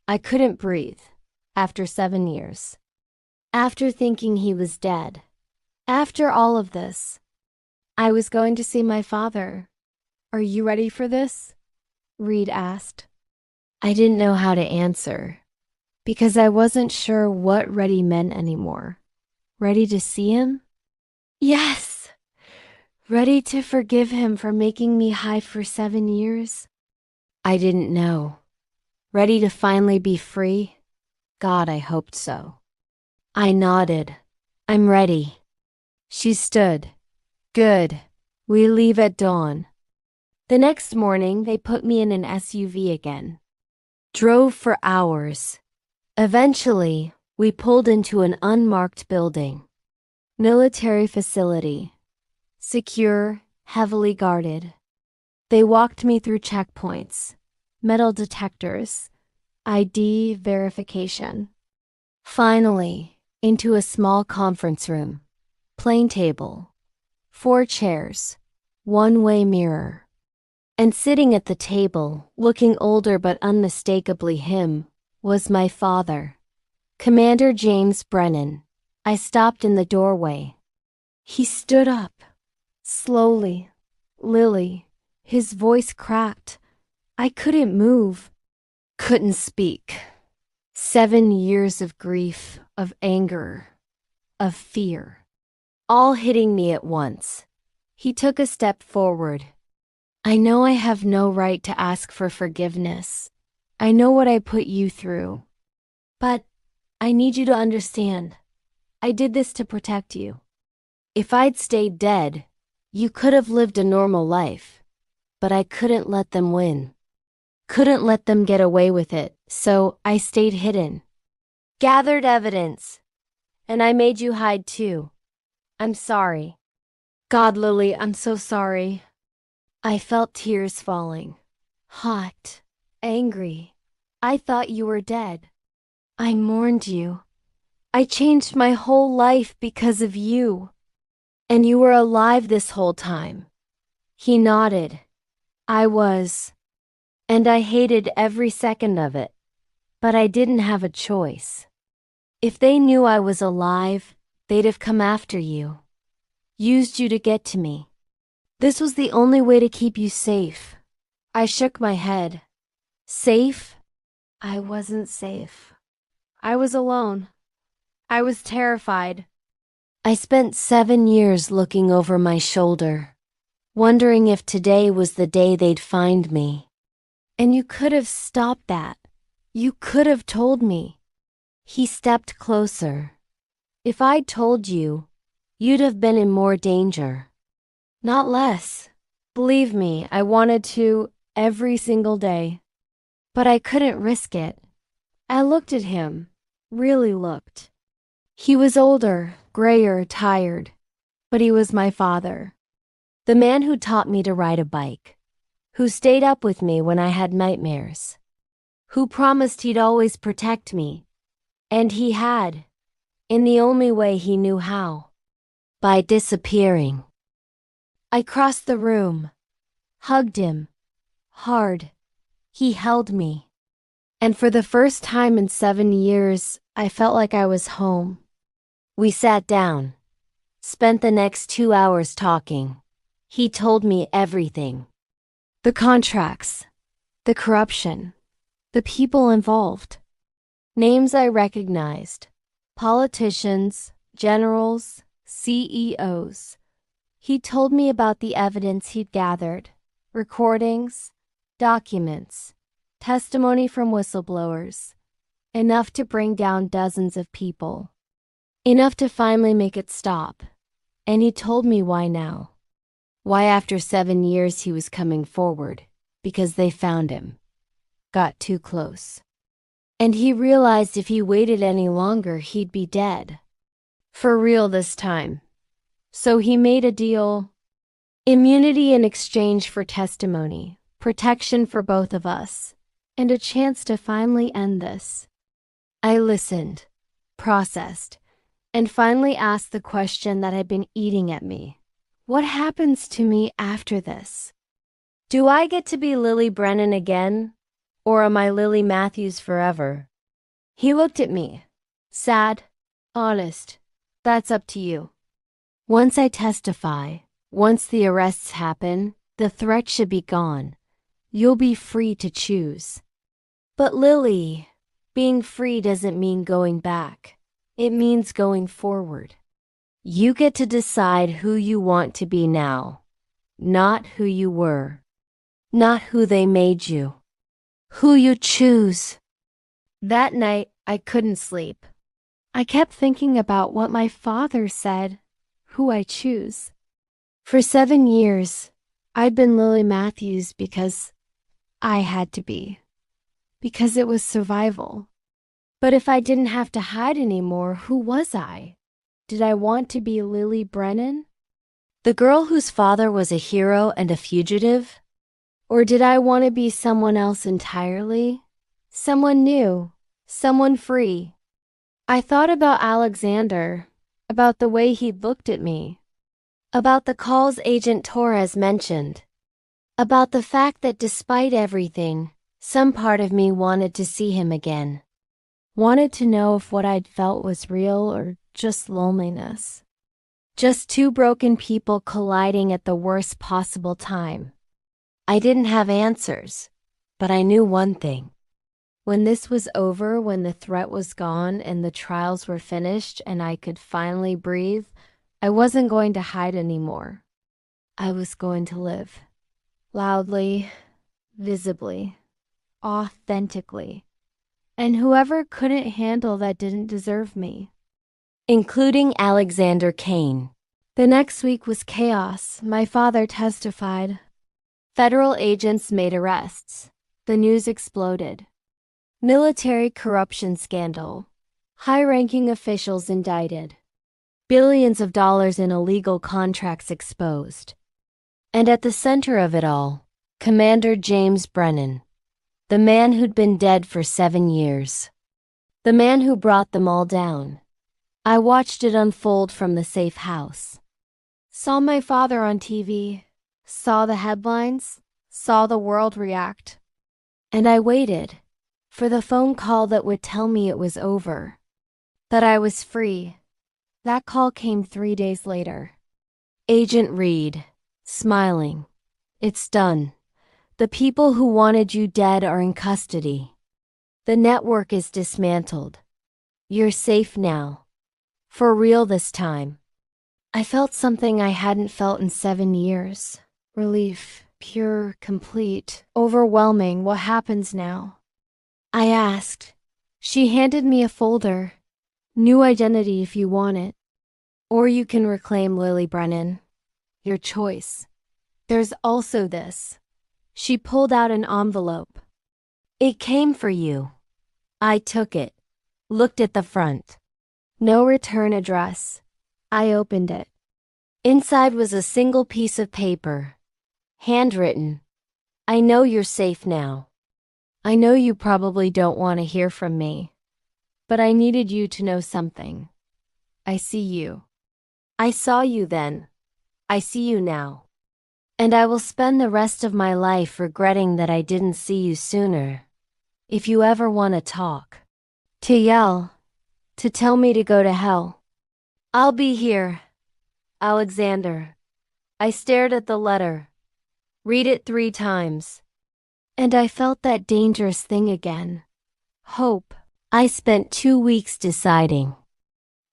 I couldn't breathe. After 7 years. After thinking he was dead. After all of this. I was going to see my father. "Are you ready for this?" Reed asked. I didn't know how to answer, because I wasn't sure what ready meant anymore. Ready to see him? Yes. Ready to forgive him for making me hide for 7 years? I didn't know. Ready to finally be free? God, I hoped so. I nodded. "I'm ready." She stood. "Good. We leave at dawn." The next morning, they put me in an SUV again. Drove for hours. Eventually, we pulled into an unmarked building. Military facility. Secure, heavily guarded. They walked me through checkpoints, metal detectors, ID verification. Finally, into a small conference room. Plain table. 4 chairs. One-way mirror. And sitting at the table, looking older but unmistakably him, was my father. Commander James Brennan. I stopped in the doorway. He stood up. Slowly. "Lily." His voice cracked. I couldn't move. Couldn't speak. 7 years of grief, of anger, of fear. All hitting me at once. He took a step forward. "I know I have no right to ask for forgiveness. I know what I put you through. But I need you to understand. I did this to protect you. If I'd stayed dead, you could have lived a normal life. But I couldn't let them win. Couldn't let them get away with it, so I stayed hidden. Gathered evidence. And I made you hide too. I'm sorry." "God, Lily, I'm so sorry." I felt tears falling. Hot. Angry. "I thought you were dead. I mourned you. I changed my whole life because of you. And you were alive this whole time." He nodded. "I was. And I hated every second of it. But I didn't have a choice. If they knew I was alive, they'd have come after you. Used you to get to me. This was the only way to keep you safe." I shook my head. Safe? I wasn't safe. I was alone. I was terrified. I spent 7 years looking over my shoulder, wondering if today was the day they'd find me. And you could have stopped that. You could have told me. He stepped closer. If I'd told you, you'd have been in more danger. Not less. Believe me, I wanted to every single day. But I couldn't risk it. I looked at him, really looked. He was older, grayer, tired, but he was my father. The man who taught me to ride a bike, who stayed up with me when I had nightmares, who promised he'd always protect me. And he had, in the only way he knew how, by disappearing. I crossed the room, hugged him, hard. He held me. And for the first time in 7 years, I felt like I was home. We sat down. Spent the next 2 hours talking. He told me everything. The contracts, the corruption, the people involved. Names I recognized. Politicians, generals, CEOs. He told me about the evidence he'd gathered. Recordings, documents, testimony from whistleblowers. Enough to bring down dozens of people. Enough to finally make it stop. And he told me why now. Why after 7 years he was coming forward. Because they found him. Got too close. And he realized if he waited any longer, he'd be dead. For real this time. So he made a deal. Immunity in exchange for testimony. Protection for both of us. And a chance to finally end this. I listened. Processed. And finally asked the question that had been eating at me. What happens to me after this? Do I get to be Lily Brennan again? Or am I Lily Matthews forever? He looked at me. Sad. Honest. That's up to you. Once I testify, once the arrests happen, the threat should be gone. You'll be free to choose. But Lily, being free doesn't mean going back. It means going forward. You get to decide who you want to be now, not who you were, not who they made you, who you choose. That night, I couldn't sleep. I kept thinking about what my father said, who I choose. For 7 years, I'd been Lily Matthews because I had to be, because it was survival. But if I didn't have to hide anymore, who was I? Did I want to be Lily Brennan? The girl whose father was a hero and a fugitive? Or did I want to be someone else entirely? Someone new, someone free. I thought about Alexander, about the way he'd looked at me, about the calls Agent Torres mentioned, about the fact that despite everything, some part of me wanted to see him again. Wanted to know if what I'd felt was real or just loneliness. Just two broken people colliding at the worst possible time. I didn't have answers, but I knew one thing. When this was over, when the threat was gone and the trials were finished and I could finally breathe, I wasn't going to hide anymore. I was going to live. Loudly, visibly, authentically. And whoever couldn't handle that didn't deserve me. Including Alexander Kane. The next week was chaos. My father testified. Federal agents made arrests. The news exploded. Military corruption scandal. High-ranking officials indicted. Billions of dollars in illegal contracts exposed. And at the center of it all, Commander James Brennan. The man who'd been dead for 7 years. The man who brought them all down. I watched it unfold from the safe house. Saw my father on TV. Saw the headlines. Saw the world react. And I waited for the phone call that would tell me it was over. That I was free. That call came 3 days later. Agent Reed, smiling. It's done. The people who wanted you dead are in custody. The network is dismantled. You're safe now. For real this time. I felt something I hadn't felt in 7 years. Relief. Pure, complete, overwhelming. What happens now? I asked. She handed me a folder. New identity if you want it. Or you can reclaim Lily Brennan. Your choice. There's also this. She pulled out an envelope. It came for you. I took it. Looked at the front. No return address. I opened it. Inside was a single piece of paper. Handwritten. I know you're safe now. I know you probably don't want to hear from me. But I needed you to know something. I see you. I saw you then. I see you now. And I will spend the rest of my life regretting that I didn't see you sooner. If you ever want to talk. To yell. To tell me to go to hell. I'll be here. Alexander. I stared at the letter. Read it 3 times. And I felt that dangerous thing again. Hope. I spent 2 weeks deciding.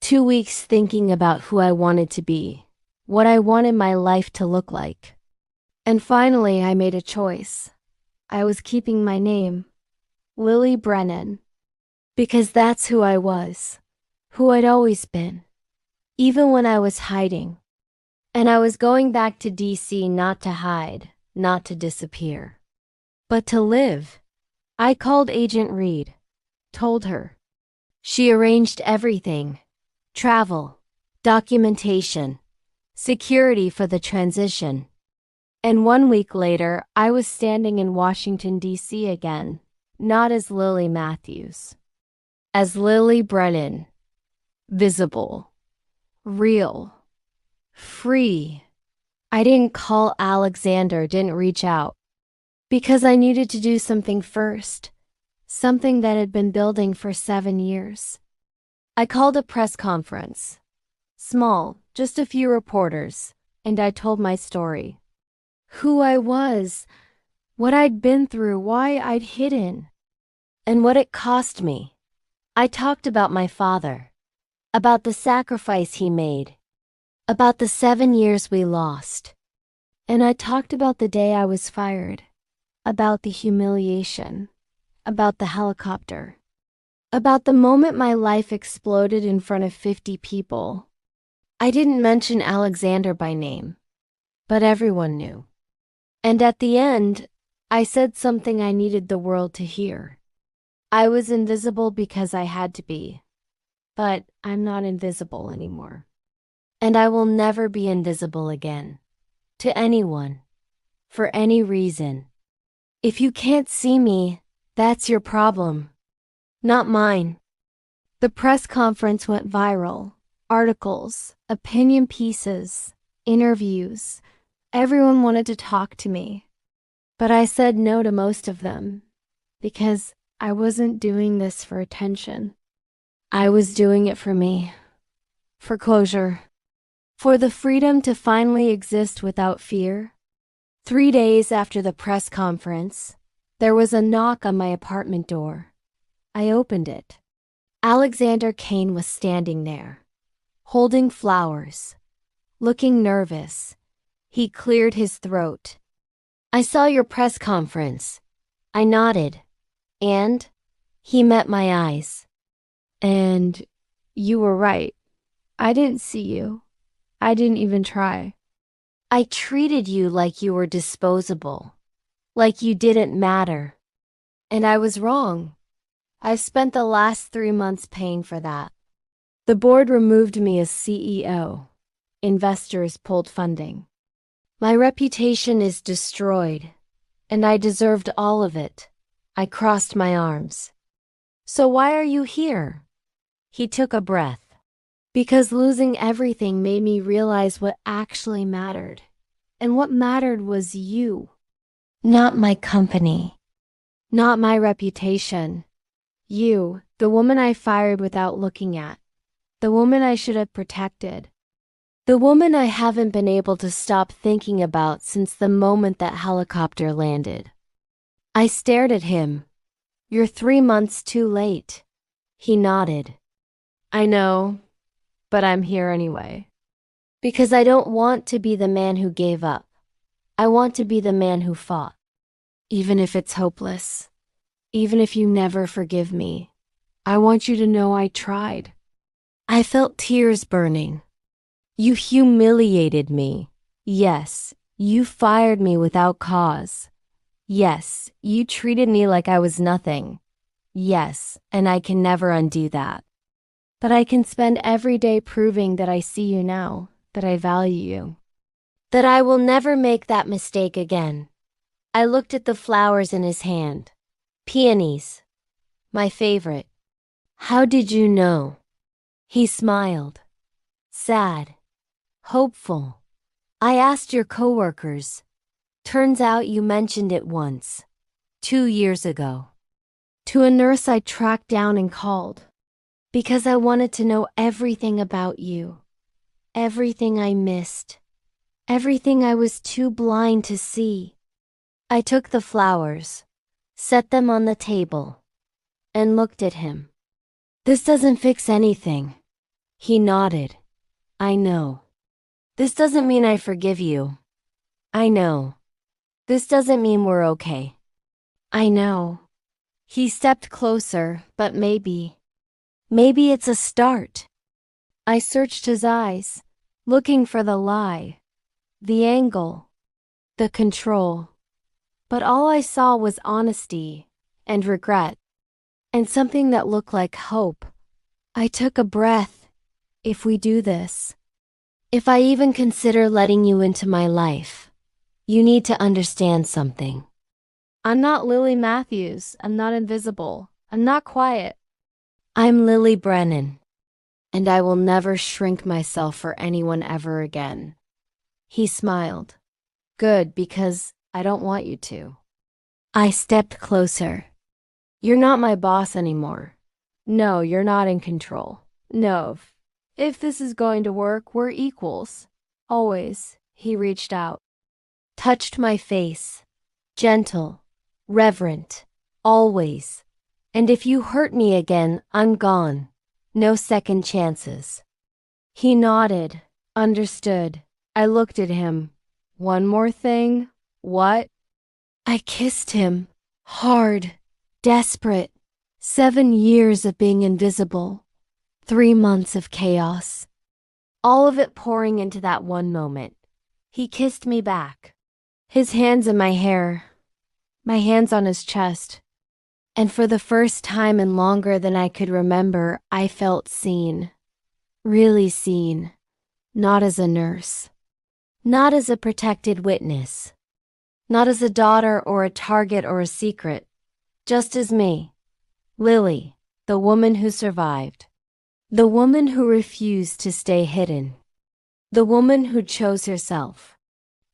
2 weeks thinking about who I wanted to be, what I wanted my life to look like. And finally, I made a choice. I was keeping my name, Lily Brennan, because that's who I was, who I'd always been, even when I was hiding. And I was going back to D.C. not to hide, not to disappear, but to live. I called Agent Reed, told her. She arranged everything: travel, documentation, security for the transition. And 1 week later, I was standing in Washington, D.C. again, not as Lily Matthews, as Lily Brennan, visible, real, free. I didn't call Alexander, didn't reach out, because I needed to do something first, something that had been building for 7 years. I called a press conference. Small, just a few reporters, and I told my story. Who I was, what I'd been through, why I'd hidden, and what it cost me. I talked about my father, about the sacrifice he made, about the 7 years we lost. And I talked about the day I was fired, about the humiliation, about the helicopter, about the moment my life exploded in front of 50 people. I didn't mention Alexander by name, but everyone knew. And at the end, I said something I needed the world to hear. I was invisible because I had to be, but I'm not invisible anymore. And I will never be invisible again, to anyone, for any reason. If you can't see me, that's your problem, not mine. The press conference went viral. Articles, opinion pieces, interviews. Everyone wanted to talk to me. But I said no to most of them, because I wasn't doing this for attention. I was doing it for me, for closure, for the freedom to finally exist without fear. 3 days after the press conference, there was a knock on my apartment door. I opened it. Alexander Kane was standing there, holding flowers, looking nervous. He cleared his throat. I saw your press conference. I nodded, and he met my eyes. And you were right. I didn't see you. I didn't even try. I treated you like you were disposable, like you didn't matter. And I was wrong. I've spent the last 3 months paying for that. The board removed me as CEO. Investors pulled funding. My reputation is destroyed, and I deserved all of it. I crossed my arms. So why are you here? He took a breath. Because losing everything made me realize what actually mattered. And what mattered was you. Not my company. Not my reputation. You, the woman I fired without looking at. The woman I should have protected. The woman I haven't been able to stop thinking about since the moment that helicopter landed. I stared at him. You're 3 months too late. He nodded. I know, but I'm here anyway. Because I don't want to be the man who gave up. I want to be the man who fought. Even if it's hopeless. Even if you never forgive me. I want you to know I tried. I felt tears burning. You humiliated me. Yes, you fired me without cause. Yes, you treated me like I was nothing. Yes, and I can never undo that. But I can spend every day proving that I see you now, that I value you. That I will never make that mistake again. I looked at the flowers in his hand. Peonies. My favorite. How did you know? He smiled. Sad. Hopeful. I asked your coworkers. Turns out you mentioned it once. 2 years ago. To a nurse I tracked down and called. Because I wanted to know everything about you. everything I missed, everything I was too blind to see. I took the flowers, set them on the table, and looked at him. This doesn't fix anything. He nodded. I know. This doesn't mean I forgive you. I know. This doesn't mean we're okay. I know. He stepped closer, but maybe it's a start. I searched his eyes, looking for the lie, the angle, the control. But all I saw was honesty and regret, and something that looked like hope. I took a breath. If we do this, if I even consider letting you into my life, you need to understand something. I'm not Lily Matthews. I'm not invisible. I'm not quiet. I'm Lily Brennan, and I will never shrink myself for anyone ever again. He smiled. Good, because I don't want you to. I stepped closer. You're not my boss anymore. No, you're not in control. No, if this is going to work, we're equals. Always. He reached out, touched my face. Gentle, reverent, always. And if you hurt me again, I'm gone. No second chances. He nodded, understood. I looked at him. One more thing? What? I kissed him. Hard. Desperate. 7 years of being invisible. 3 months of chaos. All of it pouring into that one moment. He kissed me back. His hands in my hair. My hands on his chest. And for the first time in longer than I could remember, I felt seen. Really seen. Not as a nurse. Not as a protected witness. Not as a daughter or a target or a secret. Just as me. Lily, the woman who survived. The woman who refused to stay hidden. The woman who chose herself.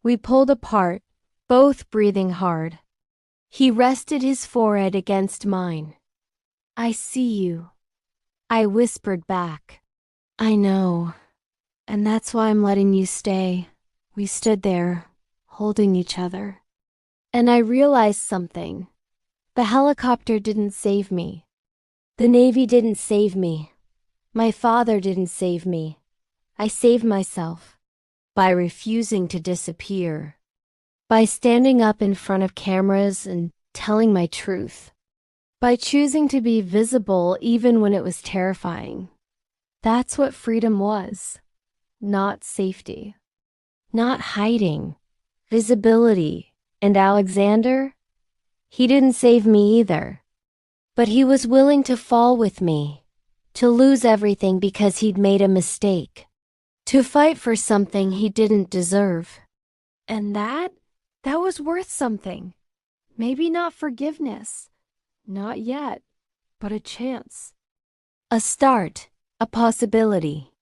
We pulled apart, both breathing hard. He rested his forehead against mine. I see you. I whispered back. I know. And that's why I'm letting you stay. We stood there, holding each other. And I realized something. The helicopter didn't save me. The Navy didn't save me. My father didn't save me. I saved myself. By refusing to disappear. By standing up in front of cameras and telling my truth. By choosing to be visible even when it was terrifying. That's what freedom was. Not safety. Not hiding. Visibility. And Alexander? He didn't save me either. But he was willing to fall with me. To lose everything because he'd made a mistake. To fight for something he didn't deserve. And that was worth something. Maybe not forgiveness. Not yet. But a chance. A start. A possibility.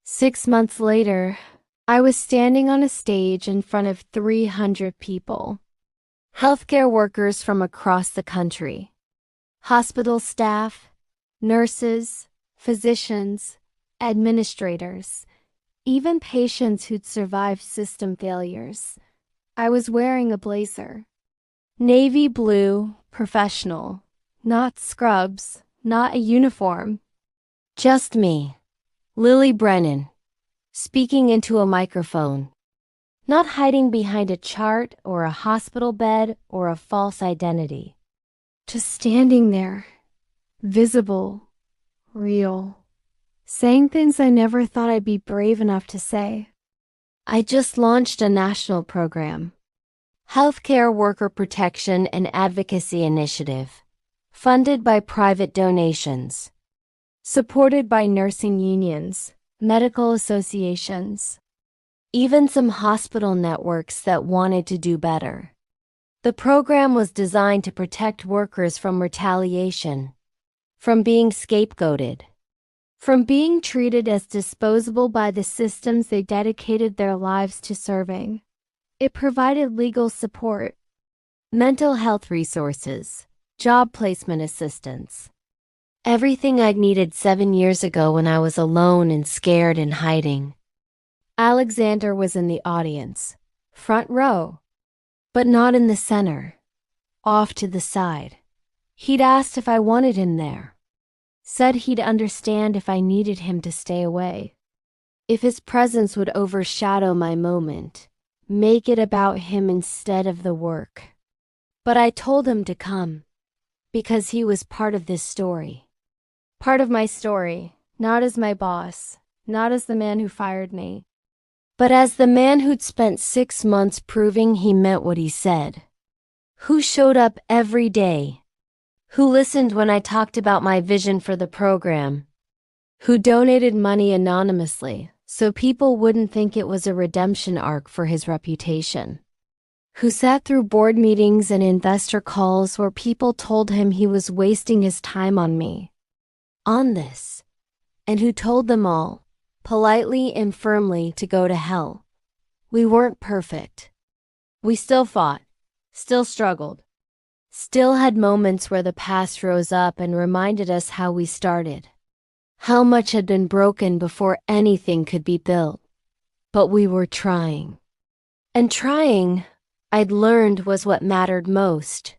6 months later, I was standing on a stage in front of 300 people. Healthcare workers from across the country. Hospital staff, nurses, physicians, administrators, even patients who'd survived system failures. I was wearing a blazer. Navy blue, professional. Not scrubs, not a uniform. Just me, Lily Brennan, speaking into a microphone. Not hiding behind a chart or a hospital bed or a false identity. Just standing there, visible, real. Saying things I never thought I'd be brave enough to say. I just launched a national program. Healthcare Worker Protection and Advocacy Initiative. Funded by private donations. Supported by nursing unions, medical associations. Even some hospital networks that wanted to do better. The program was designed to protect workers from retaliation. From being scapegoated. From being treated as disposable by the systems they dedicated their lives to serving. It provided legal support, mental health resources, job placement assistance. Everything I'd needed 7 years ago when I was alone and scared and hiding. Alexander was in the audience, front row, but not in the center, off to the side. He'd asked if I wanted him there. Said he'd understand if I needed him to stay away. If his presence would overshadow my moment, make it about him instead of the work. But I told him to come, because he was part of this story. Part of my story, not as my boss, not as the man who fired me, but as the man who'd spent 6 months proving he meant what he said. Who showed up every day. Who listened when I talked about my vision for the program. Who donated money anonymously so people wouldn't think it was a redemption arc for his reputation. Who sat through board meetings and investor calls where people told him he was wasting his time on me. On this. And who told them all, politely and firmly, to go to hell. We weren't perfect. We still fought, still struggled, still had moments where the past rose up and reminded us how we started. How much had been broken before anything could be built. But we were trying. And trying, I'd learned, was what mattered most.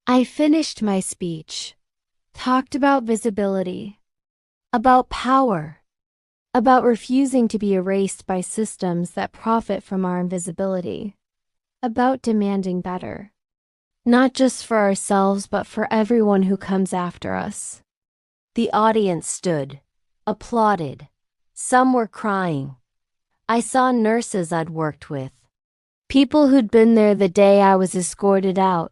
I finished my speech, talked about visibility, about power, about refusing to be erased by systems that profit from our invisibility, about demanding better, not just for ourselves but for everyone who comes after us. The audience stood, applauded. Some were crying. I saw nurses I'd worked with, people who'd been there the day I was escorted out,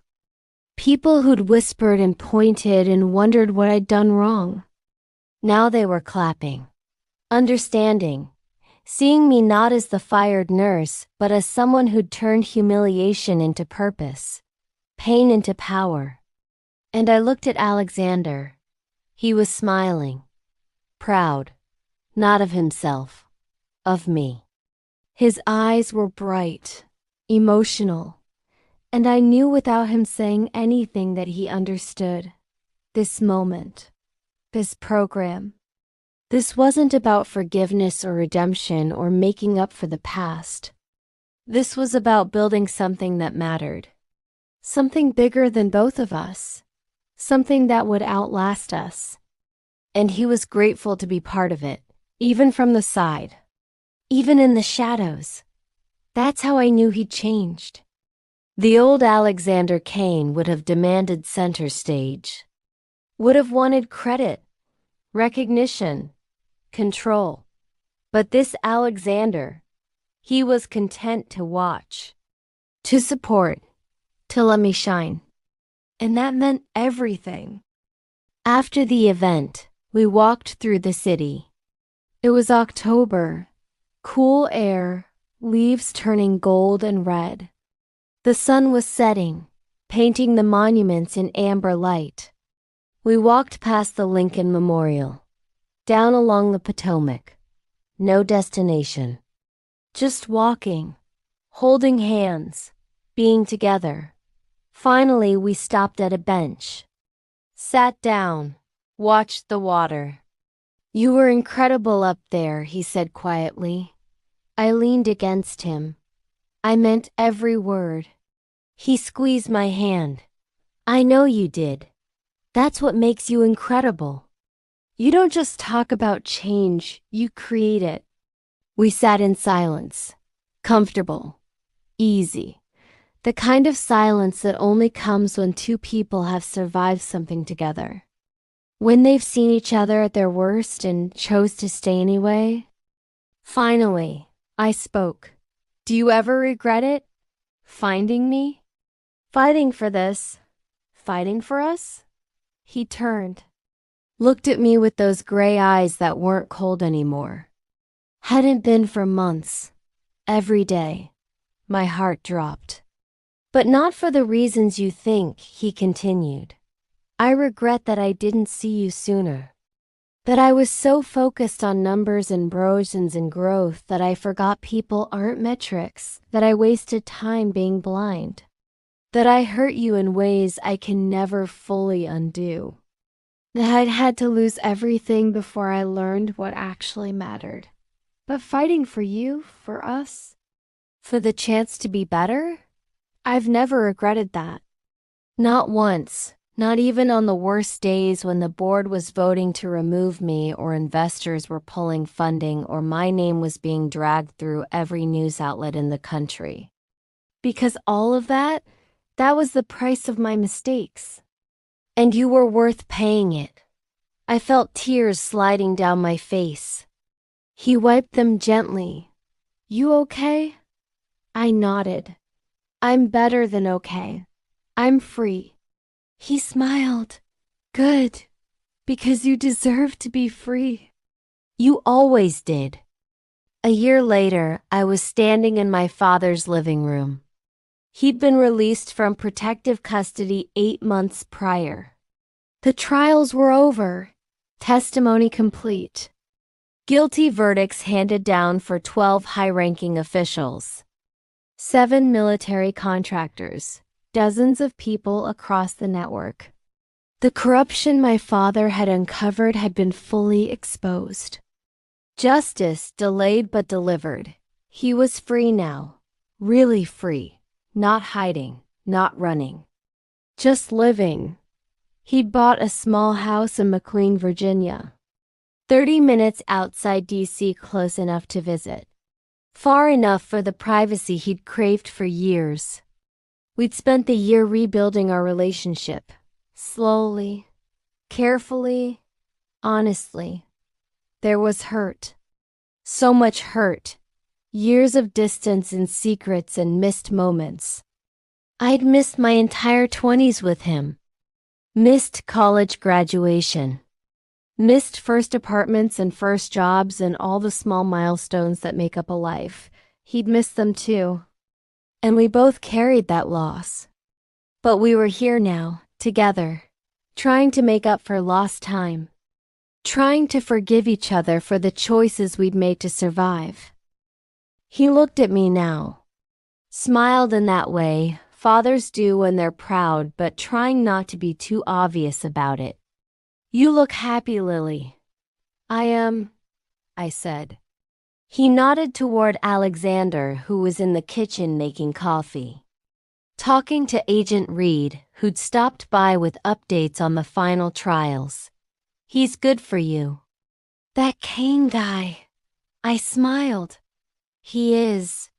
people who'd whispered and pointed and wondered what I'd done wrong. Now they were clapping, understanding, seeing me not as the fired nurse, but as someone who'd turned humiliation into purpose, pain into power. And I looked at Alexander. He was smiling, proud, not of himself, of me. His eyes were bright, emotional, and I knew without him saying anything that he understood. This moment, this program, this wasn't about forgiveness or redemption or making up for the past. This was about building something that mattered, something bigger than both of us, something that would outlast us. And he was grateful to be part of it, even from the side, even in the shadows. That's how I knew he'd changed. The old Alexander Kane would have demanded center stage, would have wanted credit, recognition, control. But this Alexander, he was content to watch, to support, to let me shine. And that meant everything. After the event, we walked through the city. It was October, cool air, leaves turning gold and red. The sun was setting, painting the monuments in amber light. We walked past the Lincoln Memorial, down along the Potomac. No destination. Just walking, holding hands, being together. Finally, we stopped at a bench. Sat down, watched the water. You were incredible up there, he said quietly. I leaned against him. I meant every word. He squeezed my hand. I know you did. That's what makes you incredible. You don't just talk about change, you create it. We sat in silence, comfortable, easy. The kind of silence that only comes when two people have survived something together. When they've seen each other at their worst and chose to stay anyway. Finally, I spoke. Do you ever regret it? Finding me? Fighting for this? Fighting for us? He turned, looked at me with those gray eyes that weren't cold anymore. Hadn't been for months. Every day. My heart dropped. But not for the reasons you think, he continued. I regret that I didn't see you sooner. That I was so focused on numbers and brojans and growth that I forgot people aren't metrics, that I wasted time being blind. That I hurt you in ways I can never fully undo. That I'd had to lose everything before I learned what actually mattered. But fighting for you, for us, for the chance to be better? I've never regretted that. Not once, not even on the worst days when the board was voting to remove me or investors were pulling funding or my name was being dragged through every news outlet in the country. Because all of that was the price of my mistakes. And you were worth paying it. I felt tears sliding down my face. He wiped them gently. You okay? I nodded. I'm better than okay. I'm free. He smiled. Good. Because you deserve to be free. You always did. A year later, I was standing in my father's living room. He'd been released from protective custody 8 months prior. The trials were over. Testimony complete. Guilty verdicts handed down for 12 high-ranking officials. 7 military contractors. Dozens of people across the network. The corruption my father had uncovered had been fully exposed. Justice delayed but delivered. He was free now. Really free. Not hiding, not running. Just living. He'd bought a small house in McLean, Virginia. 30 minutes outside D.C., close enough to visit. Far enough for the privacy he'd craved for years. We'd spent the year rebuilding our relationship. Slowly, carefully, honestly. There was hurt. So much hurt. Years of distance and secrets and missed moments. I'd missed my entire 20s with him. Missed college graduation. Missed first apartments and first jobs and all the small milestones that make up a life. He'd missed them too. And we both carried that loss. But we were here now, together, trying to make up for lost time. Trying to forgive each other for the choices we'd made to survive. He looked at me now. Smiled in that way fathers do when they're proud, but trying not to be too obvious about it. You look happy, Lily. I am, I said. He nodded toward Alexander, who was in the kitchen making coffee. Talking to Agent Reed, who'd stopped by with updates on the final trials. He's good for you. That Kane guy. I smiled. He is.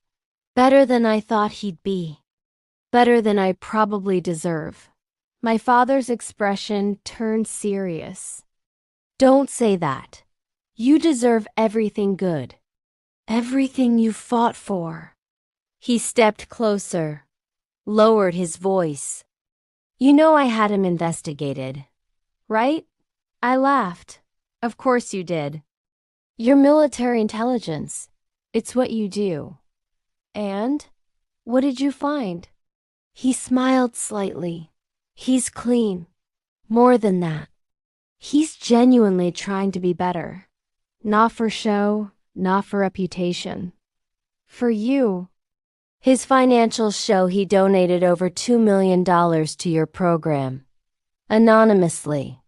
Better than I thought he'd be. Better than I probably deserve. My father's expression turned serious. Don't say that. You deserve everything good. Everything you fought for. He stepped closer, lowered his voice. You know I had him investigated, right? I laughed. Of course you did. You're military intelligence. It's what you do. And? What did you find? He smiled slightly. He's clean. More than that. He's genuinely trying to be better. Not for show, not for reputation. For you. His financials show he donated over $2 million to your program. Anonymously.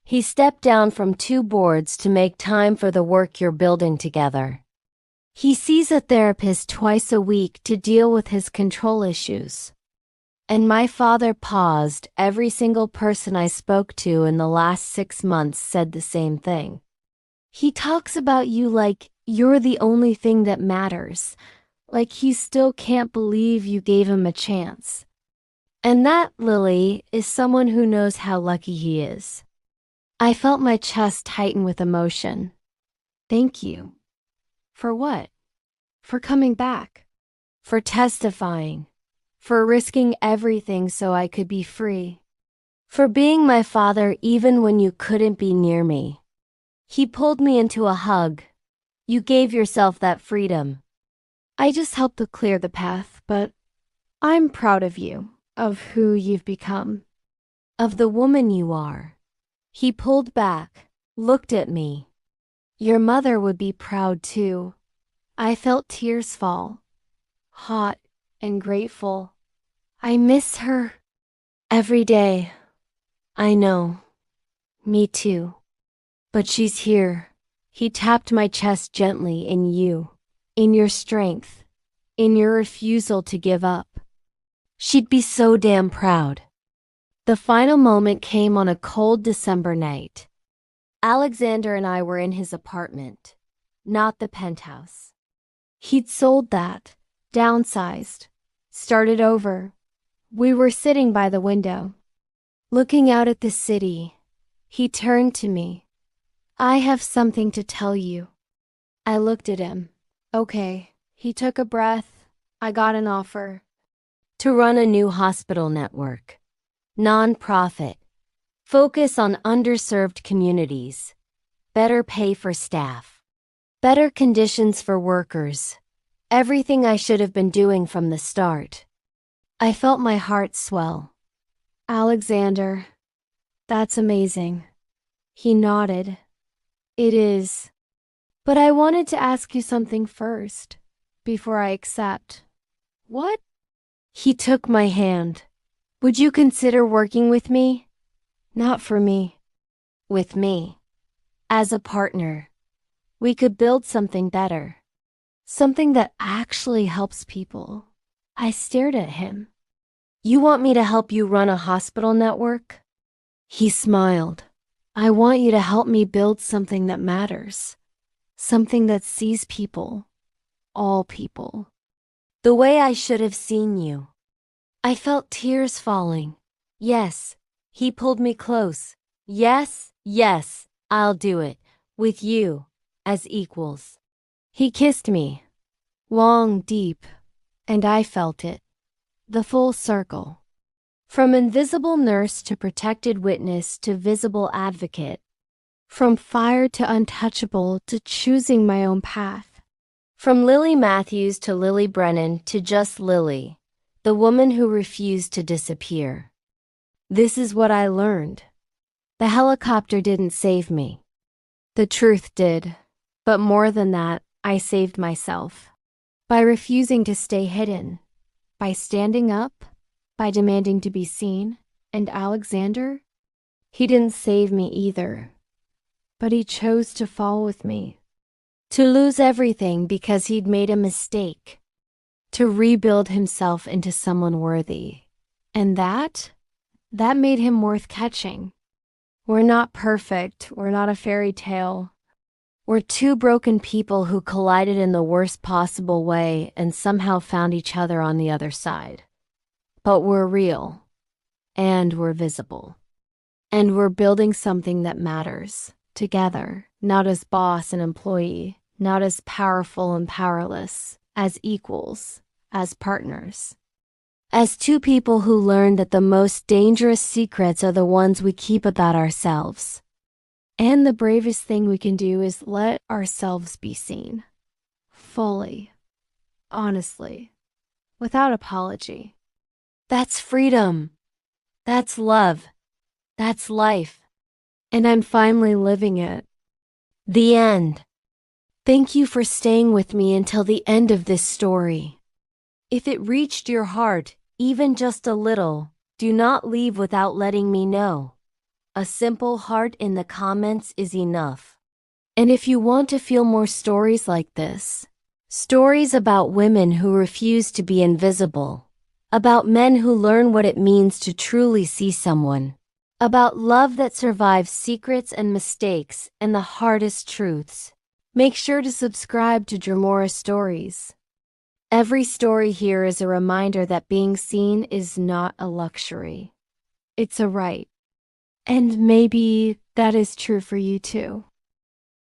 He stepped down from 2 boards to make time for the work you're building together. He sees a therapist twice a week to deal with his control issues. And my father paused. Every single person I spoke to in the last 6 months said the same thing. He talks about you like you're the only thing that matters, like he still can't believe you gave him a chance. And that, Lily, is someone who knows how lucky he is. I felt my chest tighten with emotion. Thank you. For what? For coming back. For testifying. For risking everything so I could be free. For being my father even when you couldn't be near me. He pulled me into a hug. You gave yourself that freedom. I just helped to clear the path, but I'm proud of you, of who you've become. Of the woman you are. He pulled back, looked at me. Your mother would be proud too. I felt tears fall. Hot and grateful. I miss her. Every day. I know. Me too. But she's here. He tapped my chest gently. In you. In your strength. In your refusal to give up. She'd be so damn proud. The final moment came on a cold December night. Alexander and I were in his apartment, not the penthouse. He'd sold that, downsized, started over. We were sitting by the window, looking out at the city. He turned to me. I have something to tell you. I looked at him. Okay. He took a breath. I got an offer. To run a new hospital network. Non-profit. Focus on underserved communities. Better pay for staff. Better conditions for workers. Everything I should have been doing from the start. I felt my heart swell. Alexander, that's amazing. He nodded. It is. But I wanted to ask you something first, before I accept. What? He took my hand. Would you consider working with me? Not for me. With me. As a partner. We could build something better. Something that actually helps people. I stared at him. You want me to help you run a hospital network? He smiled. I want you to help me build something that matters. Something that sees people. All people. The way I should have seen you. I felt tears falling. Yes. He pulled me close. Yes, yes, I'll do it. With you. As equals. He kissed me. Long, deep. And I felt it. The full circle. From invisible nurse to protected witness to visible advocate. From fired to untouchable to choosing my own path. From Lily Matthews to Lily Brennan to just Lily, the woman who refused to disappear. This is what I learned. The helicopter didn't save me. The truth did. But more than that, I saved myself. By refusing to stay hidden. By standing up. By demanding to be seen. And Alexander? He didn't save me either. But he chose to fall with me. To lose everything because he'd made a mistake. To rebuild himself into someone worthy. And that made him worth catching. We're not perfect. We're not a fairy tale. We're two broken people who collided in the worst possible way and somehow found each other on the other side. But we're real. And we're visible. And we're building something that matters. Together, not as boss and employee, not as powerful and powerless, as equals, as partners. As two people who learn that the most dangerous secrets are the ones we keep about ourselves. And the bravest thing we can do is let ourselves be seen. Fully. Honestly. Without apology. That's freedom. That's love. That's life. And I'm finally living it. The end. Thank you for staying with me until the end of this story. If it reached your heart, even just a little, do not leave without letting me know. A simple heart in the comments is enough. And if you want to feel more stories like this, stories about women who refuse to be invisible, about men who learn what it means to truly see someone, about love that survives secrets and mistakes and the hardest truths, make sure to subscribe to Dramora Stories. Every story here is a reminder that being seen is not a luxury. It's a right. And maybe that is true for you too.